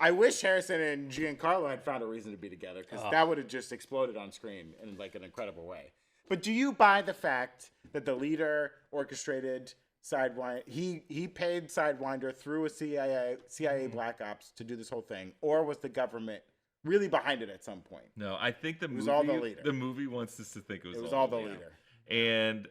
I wish Harrison and Giancarlo had found a reason to be together, because that would have just exploded on screen in like an incredible way. But do you buy the fact that the leader orchestrated Sidewinder? He paid Sidewinder through a CIA Black Ops to do this whole thing, or was the government really behind it at some point? No, I think the movie. was all the leader. The movie wants us to think it was all the leader. And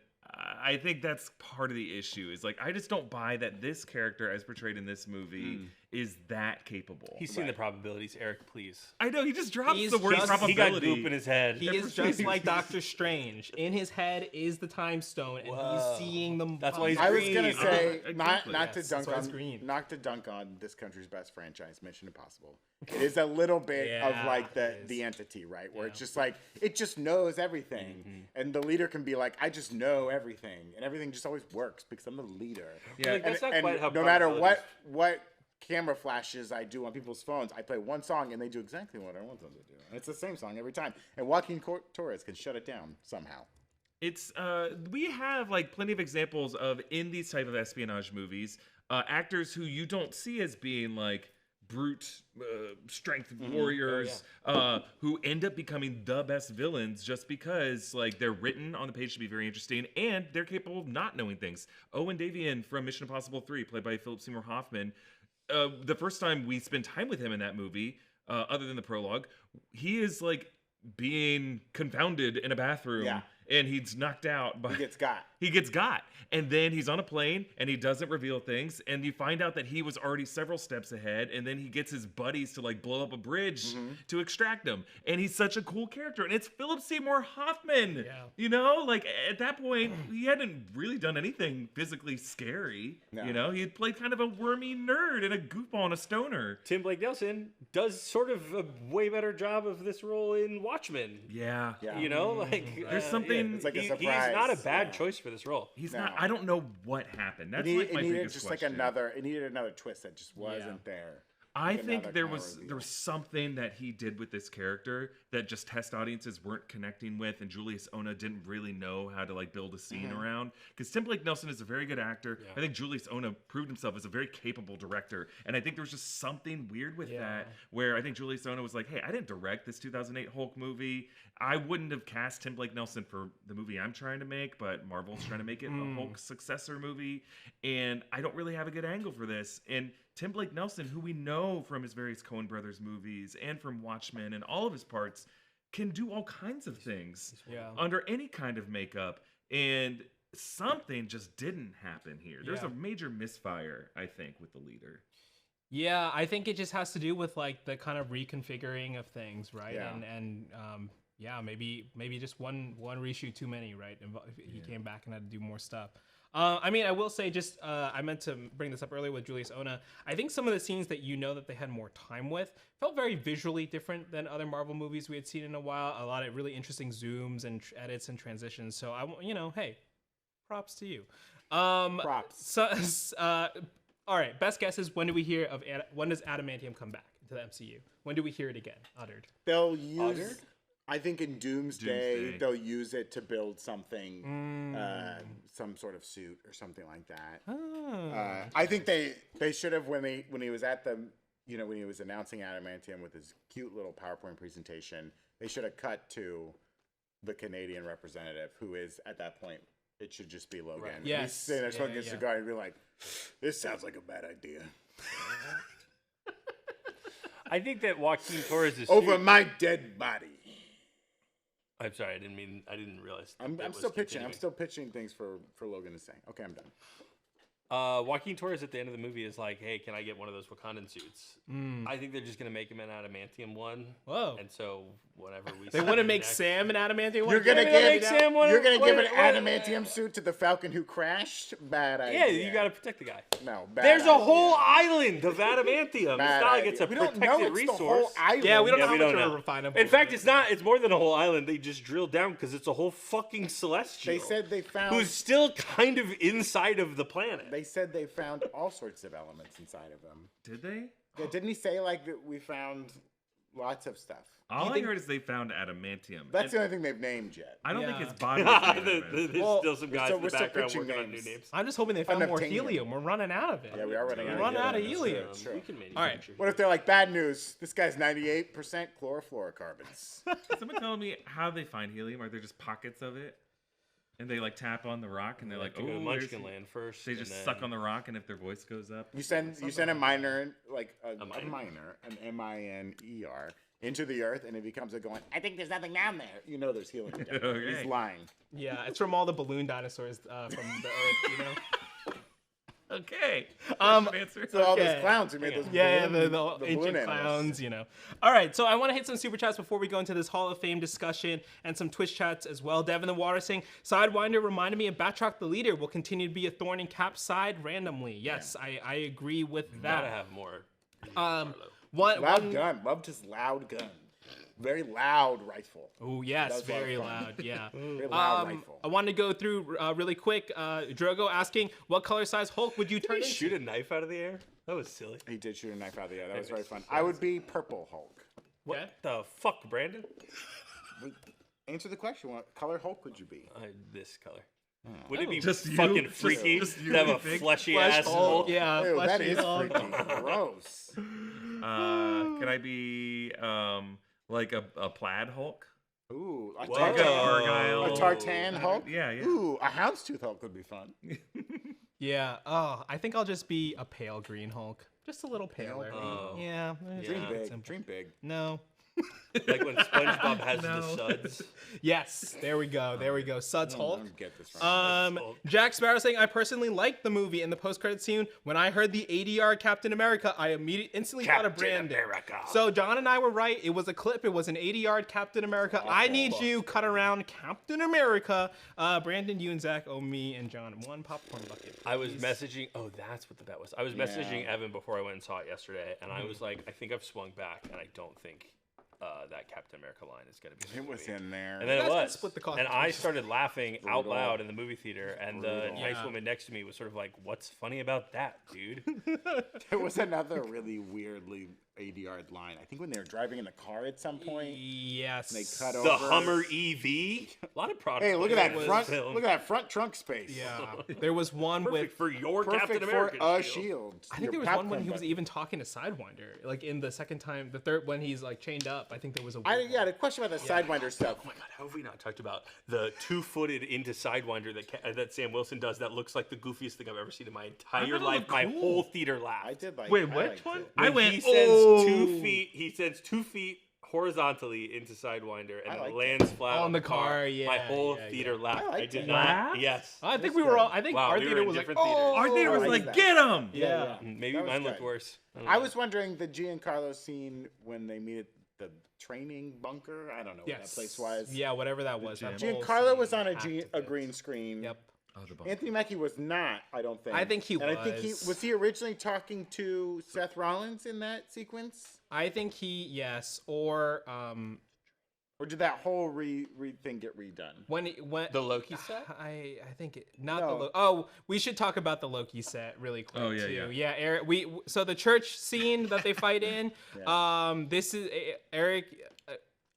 I think that's part of the issue. Is like I just don't buy that this character, as portrayed in this movie, is that capable. He's seen the probabilities. Eric, please. I know he just drops He's the word just- probability. He got goop in his head. He is just like Doctor Strange. In his head is the time stone, and he's seeing them. That's why he's I was green. gonna say Exactly. not Yes, to that's dunk why it's on green. not to dunk on this country's best franchise, Mission Impossible. It is a little bit of Yeah, like it is. the entity, right? Where it's just like it just knows everything, and the leader can be like, I just know everything, and everything just always works because I'm the leader. Yeah, Like, that's not And quite how no matter probabilities- what camera flashes I do on people's phones, I play one song and they do exactly what I want them to do. And it's the same song every time. And Joaquin Torres can shut it down somehow. It's we have like plenty of examples of in these type of espionage movies, actors who you don't see as being like brute strength warriors who end up becoming the best villains just because like they're written on the page to be very interesting and they're capable of not knowing things. Owen Davian from Mission Impossible 3, played by Philip Seymour Hoffman. The first time we spend time with him in that movie, other than the prologue, he is like being confounded in a bathroom and he's knocked out by he gets got. And then he's on a plane and he doesn't reveal things, and you find out that he was already several steps ahead, and then he gets his buddies to like blow up a bridge to extract him. And he's such a cool character, and it's Philip Seymour Hoffman. Yeah. You know, like at that point he hadn't really done anything physically scary. No. You know, he had played kind of a wormy nerd and a goofball and a stoner. Tim Blake Nelson does sort of a way better job of this role in Watchmen. Yeah. You know, like There's something- It's like a he's surprise. not a bad choice for this role. He's No. not. I don't know what happened. That's like my it needed biggest just question. it needed another twist that just wasn't there. I Like think another there kinda was reveal. something that he did with this character that just test audiences weren't connecting with, and Julius Ona didn't really know how to like build a scene around. Because Tim Blake Nelson is a very good actor. I think Julius Ona proved himself as a very capable director, and I think there was just something weird with that where I think Julius Ona was like, "Hey, I didn't direct this 2008 Hulk movie. I wouldn't have cast Tim Blake Nelson for the movie I'm trying to make, but Marvel's trying to make it a Hulk successor movie, and I don't really have a good angle for this." And Tim Blake Nelson, who we know from his various Coen Brothers movies and from Watchmen and all of his parts, can do all kinds of things under any kind of makeup. And something just didn't happen here. There's a major misfire, I think, with the leader. Yeah, I think it just has to do with like the kind of reconfiguring of things, right? Yeah. And maybe just one reshoot too many, right? He came back and had to do more stuff. I mean, I will say just I meant to bring this up earlier with Julius Ona. I think some of the scenes that that they had more time with felt very visually different than other Marvel movies we had seen in a while. A lot of really interesting zooms and edits and transitions. So hey, props to you. Props. So, all right, best guesses. When does Adamantium come back into the MCU? When do we hear it again uttered? They'll use. I think in Doomsday, they'll use it to build something, some sort of suit or something like that. I think they should have when he was at the when he was announcing Adamantium with his cute little PowerPoint presentation, they should have cut to the Canadian representative who is at that point. It should just be Logan. Right. And Yes. he's sitting there smoking a Yeah. cigar and be like, "This sounds like a bad idea." I think that Joaquin Torres is Over my dead body. I'm sorry, I didn't realize. I'm that still was pitching. I'm continuing. still pitching things for Logan to say. Okay, I'm done. Joaquin Torres at the end of the movie is like, hey, can I get one of those Wakandan suits? I think they're just going to make him an adamantium one. Whoa. And so whatever we They want to make Sam an adamantium one? You're gonna make Sam one. You're gonna give an adamantium suit to the Falcon who crashed? Bad idea. Yeah, you got to protect the guy. No, bad There's a idea. whole island of adamantium. Bad It's not like it's a idea. We don't protected know it's resource. the whole island. Yeah, we don't know we how much don't are know. refinable. In fact, it's not. It's more than a whole island. They just drilled down because it's a whole fucking celestial. They said they found. who's still kind of inside of the planet. They said they found all sorts of elements inside of them. Did they? Yeah, didn't he say like that we found lots of stuff? All I heard is they found adamantium. That's And the only thing they've named yet. I don't think Yeah. his body. Was made of it. There's still some guys in we're the still background pitching working on new names. names. I'm just hoping they found more Unobtainium. helium. We're running out of it. Yeah, we are running out. We're running out of helium. helium. That's true. We can All right. manufacture. What if they're like bad news? This guy's 98% chlorofluorocarbons. Is someone telling me how they find helium? Are there just pockets of it? And they like tap on the rock and they're like, to go to oh, Munchkin Land first. They and just then- suck on the rock, and if their voice goes up, You send a miner like a minor? miner, an MINER, into the earth, and it becomes a going. I think there's nothing down there. You know, there's helium. Down there. Okay. He's lying. Yeah, it's from all the balloon dinosaurs from the Earth, you know? okay. Answer. So all Okay. those clowns who made those Yeah, balloon, the balloon ancient animals. clowns, you know. All right, so I want to hit some super chats before we go into this Hall of Fame discussion and some Twitch chats as well. Devin the Water saying, Sidewinder reminded me of Batroc the Leader will continue to be a thorn in Cap's side randomly. Yes, I agree with Gotta that. have more. Loud gun. Loved his loud gun. Very loud rifle. Oh, That yes, was a lot of very fun. loud, yeah. Very loud rifle. I want to go through really quick. Drogo asking, what color size Hulk would you turn Did he into? shoot a knife out of the air? That was silly. He did shoot a knife out of the air. That was very fun. I would be Purple Hulk. What Okay. the fuck, Brandon? Answer the question. What color Hulk would you be? This color. Would it be Just you? fucking Just- freaky just you, to have you a think? fleshy Flesh ass Hulk, Hulk? yeah. Ew, that fleshy is Hulk. freaky. Gross. Can I be like a plaid Hulk? Ooh, a Whoa. Like a tartan, Argyle. a tartan Hulk. Yeah, yeah. Ooh, a houndstooth Hulk would be fun. Yeah. Oh, I think I'll just be a pale green Hulk. Just a little paler. green. Yeah. Dream it's big. simple. Dream big. No. Like when SpongeBob has No. the suds. Yes. There we go. There we go. Suds Hulk. Don't get this right. Jack Sparrow saying, I personally liked the movie in the post-credit scene. When I heard the ADR Captain America, I instantly thought of Brandon. America. So John and I were right. It was a clip. It was an ADR Captain America. I need you. Cut around Captain America. Brandon, you and Zach owe me and John one popcorn bucket. I was messaging. Oh, that's what the bet was. I was messaging Evan before I went and saw it yesterday, and I was like, I think I've swung back, and I don't think that Captain America line is going to be. in the It was movie. in there. And then You it guys can was. split the cost And I between- started laughing out Brutal. loud in the movie theater, and the Brutal. nice Yeah. woman next to me was sort of like, "What's funny about that, dude?" There was another really weirdly ADR line. I think when they were driving in the car at some point, Yes. they cut the over. Hummer EV. A lot of product. Hey, look at that placement in front! this film. Look at that front trunk space. Yeah. There was one Perfect with. for your Captain Perfect America for a shield. shield. I think there was one when he was even talking to Sidewinder, like in the second time, the third when he's like chained up. I think there was a. weird Yeah, the question about the Sidewinder stuff. Oh my god, how have we not talked about the two-footed into Sidewinder that Sam Wilson does? That looks like the goofiest thing I've ever seen in my entire thought it life. looked My cool. whole theater laughed. I did like. Wait, I which liked one? it. I When went. He sends oh. 2 feet. He sends 2 feet horizontally into Sidewinder and I then liked lands flat On the car, yeah, My whole yeah, theater laughed. I I liked did it. not. Laughed? Yes. I think we were all. I think Wow, our we were theater in was like, different theaters. oh, Our theater was I like, like get him! yeah. Maybe That was mine looked good. worse. I was wondering the Giancarlo scene when they meet at the training bunker. I don't know what that Yes. place was. Yeah, whatever that was. That whole Giancarlo scene was on had to a fit. green screen. Yep. Oh, the bump. Anthony Mackie was not, I don't think. I think he and I think he was. was he originally talking to Seth Rollins in that sequence? I think yes, or Or did that whole thing get redone? when The Loki set? I think not No. the Oh, we should talk about the Loki set really quick Oh, yeah, too. yeah. Eric. So the church scene that they fight in. This is Eric.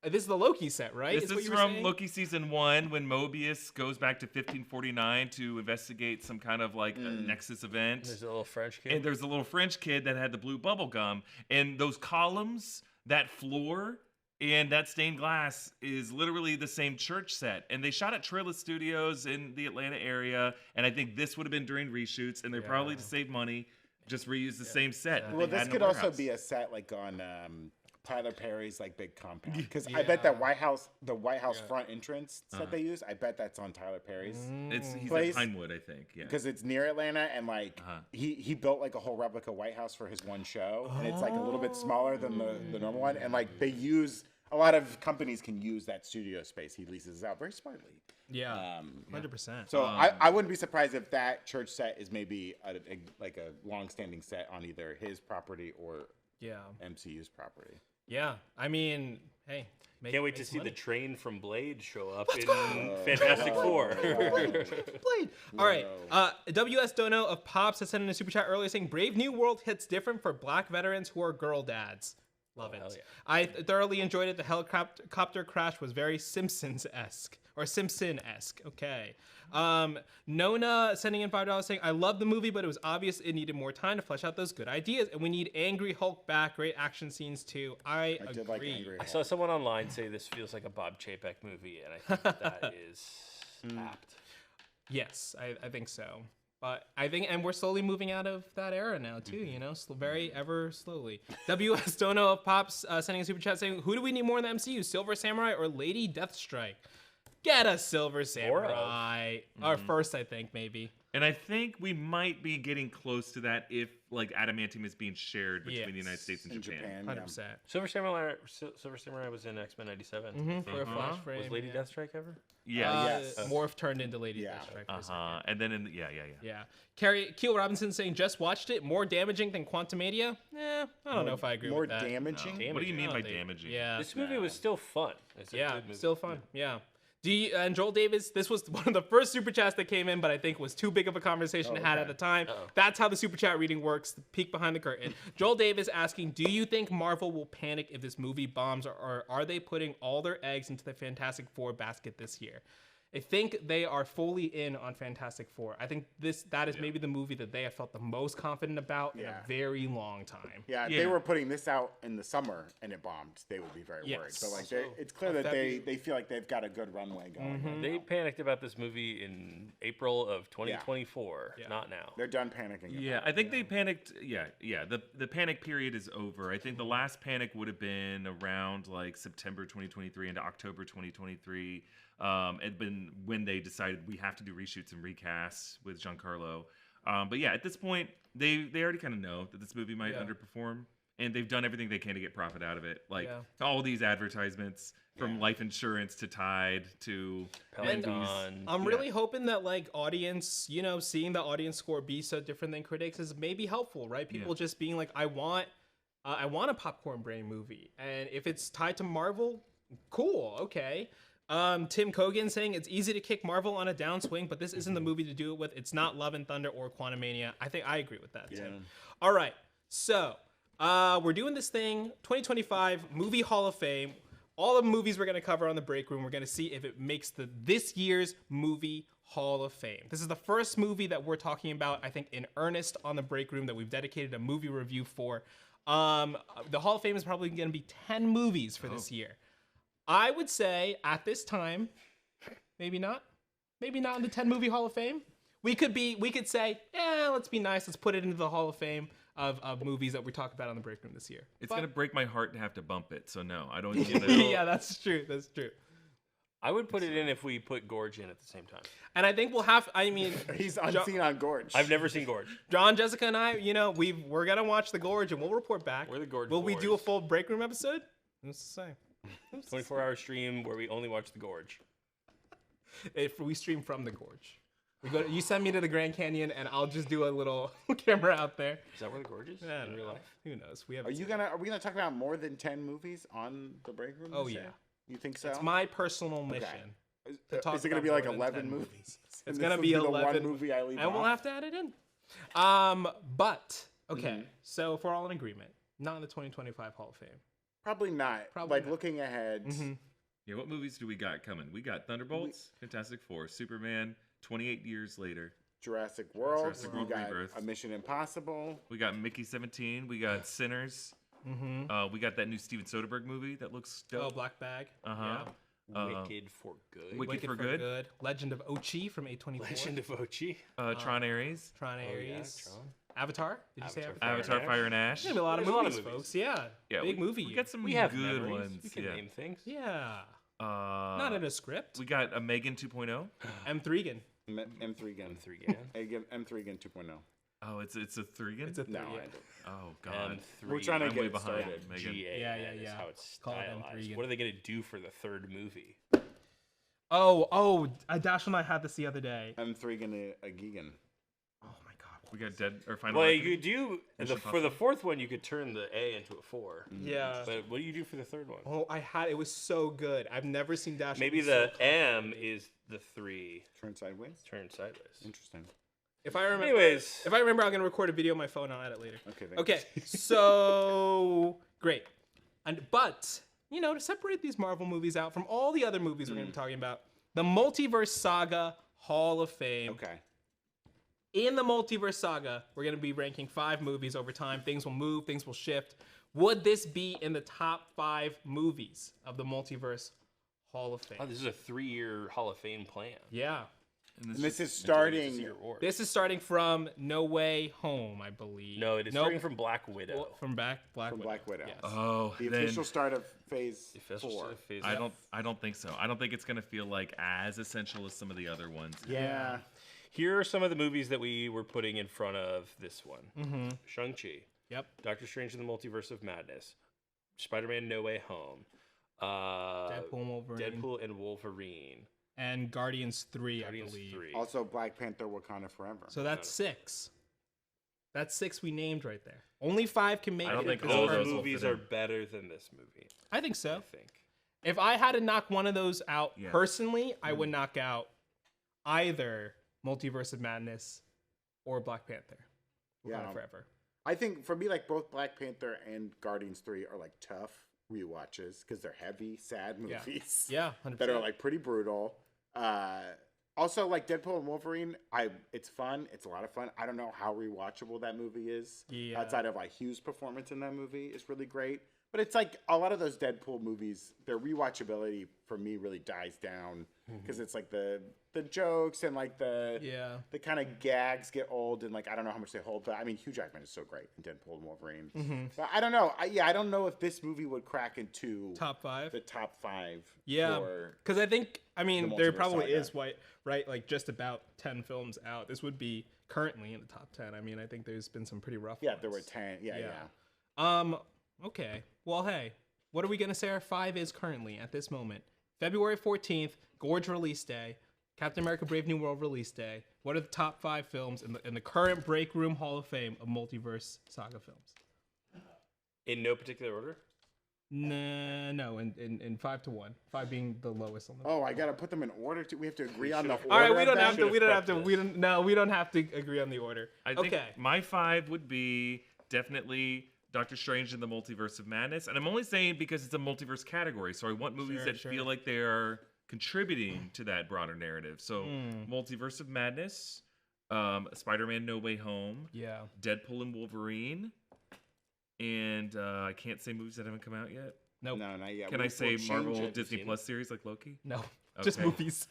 This is the Loki set, right? This what is you were from saying? Loki season 1 when Mobius goes back to 1549 to investigate some kind of like a Nexus event. There's a little French kid. And there's a little French kid that had the blue bubble gum, and those columns, that floor, and that stained glass is literally the same church set. And they shot at Trilla Studios in the Atlanta area, and I think this would have been during reshoots, and they probably, to save money, just reused the same set. that Well, they had this in could the also warehouse. be a set like on Tyler Perry's like big compound, because I bet that the White House front entrance set they use, I bet that's on Tyler Perry's. He's place. at Pinewood, I think. Yeah. Because it's near Atlanta, and like he built like a whole replica White House for his one show, and it's like a little bit smaller than the normal one, and like they use a lot of companies can use that studio space he leases out very smartly. Yeah, 100%. So I wouldn't be surprised if that church set is maybe like a long-standing set on either his property or MCU's property. Yeah, I mean, hey. Can't wait to see the train from Blade show up in Fantastic Four. Blade. All right. WS Dono of Pops has sent in a super chat earlier saying, Brave New World hits different for black veterans who are girl dads. Love it. Yeah. I thoroughly enjoyed it. The helicopter crash was very Simpsons-esque. Or Simpson-esque. Okay. Nona sending in $5 saying, I love the movie, but it was obvious it needed more time to flesh out those good ideas. And we need Angry Hulk back. Great action scenes, too. I agree. Did like Angry Hulk. I saw someone online say this feels like a Bob Chapek movie, and I think that is apt. Yes, I think so. But I think, and we're slowly moving out of that era now, too, you know, very ever slowly. WS Dono of Pops sending a super chat saying, who do we need more in the MCU, Silver Samurai or Lady Deathstrike? Get a Silver Samurai. Or first, I think, maybe. And I think we might be getting close to that if, like, adamantium is being shared between the United States and Japan. 100%. Silver Samurai was in X-Men 97. For a flash frame. Was Lady Deathstrike ever? Yeah. Morph turned into Lady Deathstrike. And then, Keel Robinson saying, just watched it. More damaging than Quantumania? I don't know if I agree with that. More damaging? What do you mean by damaging? Yeah. This movie was still fun. It's a good movie. Still fun. Yeah. And Joel Davis, this was one of the first super chats that came in, but I think was too big of a conversation to have at the time. That's how the super chat reading works, the peek behind the curtain. Joel Davis asking, do you think Marvel will panic if this movie bombs, or are they putting all their eggs into the Fantastic Four basket this year? I think they are fully in on Fantastic Four. I think that is maybe the movie that they have felt the most confident about in a very long time. Yeah, if they were putting this out in the summer and it bombed, they would be very worried. But like, it's clear that they feel like they've got a good runway going. Right they panicked about this movie in April of 2024, not now. They're done panicking. Yeah, I think they panicked. Yeah. The panic period is over. I think the last panic would have been around like September 2023 into October 2023. It'd been when they decided we have to do reshoots and recasts with Giancarlo. But yeah, at this point, they already kind of know that this movie might underperform, and they've done everything they can to get profit out of it. Like all these advertisements, from life insurance to Tide to Peloton. I'm really hoping that like audience, you know, seeing the audience score be so different than critics is maybe helpful, right? People just being like, I want a popcorn brain movie, and if it's tied to Marvel, cool, okay. Tim Kogan saying it's easy to kick Marvel on a downswing, but this isn't the movie to do it with. It's not Love and Thunder or Quantumania. I think I agree with that, Tim. All right, so we're doing this thing, 2025 Movie Hall of Fame. All the movies we're going to cover on the break room, we're going to see if it makes this year's Movie Hall of Fame. This is the first movie that we're talking about, I think, in earnest on the break room that we've dedicated a movie review for. The Hall of Fame is probably going to be 10 movies for this year. I would say at this time, maybe not in the 10 movie Hall of Fame. We could say, let's be nice. Let's put it into the Hall of Fame of movies that we talk about on the break room this year. It's going to break my heart to have to bump it. So no, I don't get it. Yeah, that's true. I would put it in if we put Gorge in at the same time. And I think we'll have, he's unseen on Gorge. I've never seen Gorge. John, Jessica, and I, we're going to watch the Gorge and we'll report back. We're the Gorge Will we boys. do a full break room episode? Who's to say? 24-hour stream where we only watch the Gorge. If we stream from the Gorge. You send me to the Grand Canyon and I'll just do a little camera out there. Is that where the Gorge is? In real life? Who knows? Are we gonna talk about more than 10 movies on the break room? Oh yeah. You think so? It's my personal mission. Is it gonna be like 11 movies? It's gonna be 11. The one movie I leave and off? we'll have to add it in. But okay. So if we're all in agreement, not in the 2025 Hall of Fame. Probably not. Looking ahead. Yeah, what movies do we got coming? We got Thunderbolts, Fantastic Four, Superman, 28 Years Later, Jurassic World. We got Rebirth. A Mission Impossible. We got Mickey 17. We got Sinners. We got that new Steven Soderbergh movie that looks dope. Oh, Black Bag. Wicked for Good. Wicked for Good. Legend of Ochi from A24. Legend of Ochi. Tron Ares. Tron Ares. Oh, yeah, Avatar? Did you say Avatar? Avatar, Fire and Ash. There's gonna be a lot of There's a lot movies, of movies. folks. Yeah. Yeah, Big movie. We year. got some We have good memories. ones. We can yeah. name things. Yeah. Not Not in a script. We got a Megan 2.0. M3gan. M3 again. M3 M3 again 2.0. Oh, it's a three. It's a No, three. I Oh God. M3. We're trying to I'm get way it behind. started. Megan. GA. Yeah, Is yeah. how it's Call it stylized. M3. What are they gonna do for the third movie? Oh, Dash and I had this the other day. M3 again a Gigan. Oh my god. We got Dead or Final. Well, you Reckoning. could do Mission for the fourth one. You could turn the A into a 4. Yeah. But what do you do for the third one? Oh, it was so good. I've never seen Dash. Maybe be the so M is the 3 Turn sideways. turned sideways. Interesting. If I remember, Anyways, I'm gonna record a video on my phone. I'll edit later. Okay. Thank Okay, so great, but to separate these Marvel movies out from all the other movies we're gonna be talking about, the Multiverse Saga Hall of Fame. Okay. In the Multiverse Saga, we're gonna be ranking 5 movies over time. Things will move, things will shift. Would this be in the top 5 movies of the Multiverse Hall of Fame? oh, this is a 3-year Hall of Fame plan. Yeah. And this is This is starting. your award. This is starting from No Way Home, I believe. No, it is Nope. starting from Black Widow. Well, from Black Widow. Black Widow. Yes. Oh, The then official start of Phase Official 4. phase I one. don't think so. I don't think it's gonna feel like as essential as some of the other ones. Yeah. Here are some of the movies that we were putting in front of this one. Mm-hmm. Shang-Chi, Yep. Doctor Strange in the Multiverse of Madness, Spider-Man No Way Home, Deadpool and Wolverine. Deadpool and Wolverine, And Guardians 3, Guardians I believe. 3. Also, Black Panther Wakanda Forever. So that's 6. That's 6 we named right there. Only 5 can make I don't it. think this all Those those current- will movies fit are in. better than this movie, I think I so. think. If I had to knock one of those out Yeah. personally, I would knock out either Multiverse of Madness or Black Panther. Yeah. Wakanda Forever. I think for me, like both Black Panther and Guardians 3 are like tough rewatches because they're heavy, sad Yeah. movies Yeah, 100%. that are like pretty brutal. Also, like Deadpool and Wolverine, it's fun. It's a lot of fun. I don't know how rewatchable that movie is. Yeah. Outside of like Hugh's performance in that movie is really great. But it's like a lot of those Deadpool movies, their rewatchability for me really dies down because it's like the jokes and like the kind of gags get old and like I don't know how much they hold. But I mean, Hugh Jackman is so great in Deadpool and Wolverine. But I don't know. I don't know if this movie would crack into Top 5. the top 5. Yeah, for- because I think, the there Multiverse probably Saga. is, right, like just about 10 films out. This would be currently in the top 10. I mean, I think there's been some pretty rough Yeah, ones. there were 10. Yeah. Okay. Well, hey, what are we going to say our 5 is currently at this moment? February 14th, Gorge release day. Captain America Brave New World release day. What are the top 5 films in the current Breakroom Hall of Fame of Multiverse Saga films? In no particular order? No, in 5 to 1. 5 being the lowest on the Oh, I gotta put them in order. We have to agree on the order. All right, we of don't them? have to. We don't have to. prepped We don't. No, we don't have to agree on the order. I think Okay. my 5 would be definitely Doctor Strange in the Multiverse of Madness, and I'm only saying because it's a multiverse category, so I want movies Sure, that sure. feel like they are contributing to that broader narrative. So, Multiverse of Madness, Spider-Man: No Way Home, Yeah. Deadpool and Wolverine, and I can't say movies that haven't come out yet. Nope. No, not yet. Can We'll I say change Marvel it. Disney seen Plus series like Loki? No. Just Okay. movies.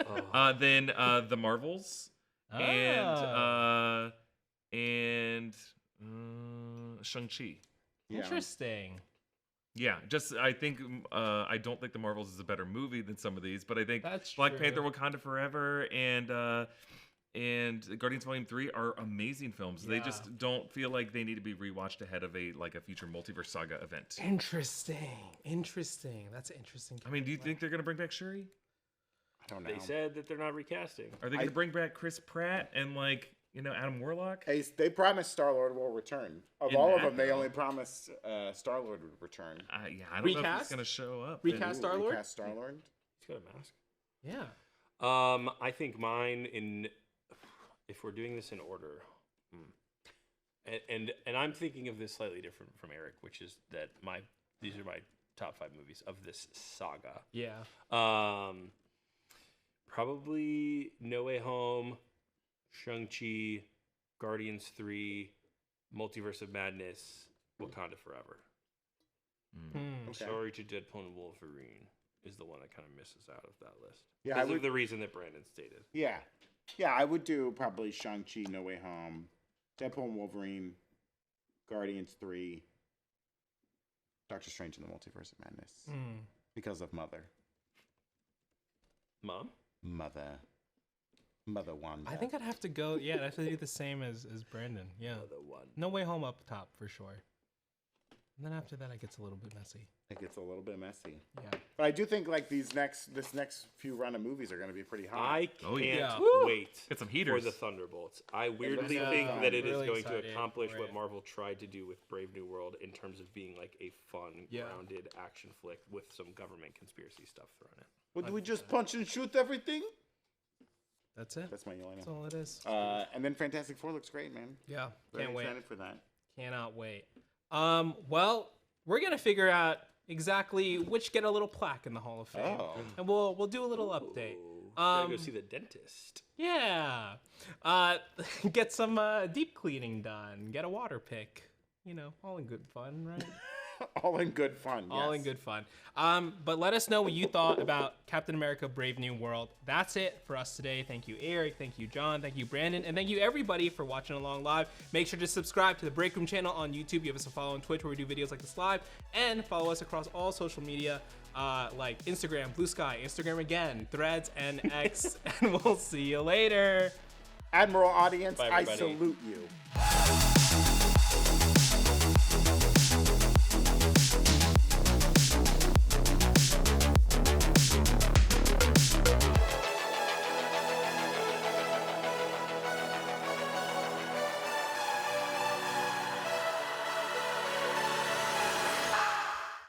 Then the Marvels and Shang-Chi. Yeah. Interesting. Yeah, just I think I don't think the Marvels is a better movie than some of these, but I think That's Black true. Panther: Wakanda Forever and Guardians Volume 3 are amazing films. They Yeah. just don't feel like they need to be rewatched ahead of a future Multiverse Saga event. Interesting. That's interesting. I mean, do you think they're gonna bring back Shuri? I don't know. They said that they're not recasting. Are they gonna bring back Chris Pratt and Adam Warlock? Hey, they promised Star-Lord will return. Of In all of that, them, they though. only promised Star-Lord would return. I don't know if he's Recast? gonna show up. Recast Ooh, Star-Lord? recast Star-Lord. He's got a mask. Yeah. I think mine if we're doing this in order, and I'm thinking of this slightly different from Eric, which is that these are my top 5 movies of this saga. Yeah. Probably No Way Home, Shang-Chi, Guardians 3, Multiverse of Madness, Wakanda Forever. Okay. Sorry to Deadpool and Wolverine is the one that kind of misses out of that list. Yeah, Because I would- of the reason that Brandon stated. Yeah. Yeah, I would do probably Shang-Chi, No Way Home, Deadpool and Wolverine, Guardians 3, Doctor Strange in the Multiverse of Madness. Because of Mother. Mom? Mother Wanda. I think I'd have to go. Yeah, I'd have to do the same as Brandon. Yeah. No Way Home up top for sure. And then after that, it gets a little bit messy. It gets a little bit messy. Yeah. But I do think like this next few run of movies are going to be pretty high. I can't wait Get some heaters. for the Thunderbolts. I weirdly Yeah, think that it is really going to excited accomplish for what it. Marvel tried to do with Brave New World in terms of being like a fun, Yeah. grounded action flick with some government conspiracy stuff thrown in. Well, do we just punch and shoot everything? That's it. That's my Yelena. That's all it is. And then Fantastic Four looks great, man. Yeah. Very Can't wait. excited for that. Cannot wait. Well, we're gonna figure out exactly which get a little plaque in the Hall of Fame, and we'll do a little update. Gotta go see the dentist. Yeah. Get some deep cleaning done. Get a water pick. You know, all in good fun, right? All in good fun. All in good fun. But let us know what you thought about Captain America Brave New World. That's it for us today. Thank you, Eric. Thank you, John. Thank you, Brandon. And thank you, everybody, for watching along live. Make sure to subscribe to the Breakroom channel on YouTube. Give us a follow on Twitch where we do videos like this live. And follow us across all social media like Instagram, Blue Sky, Instagram again, Threads, and X. And we'll see you later. Admiral audience, Bye, I everybody. salute you.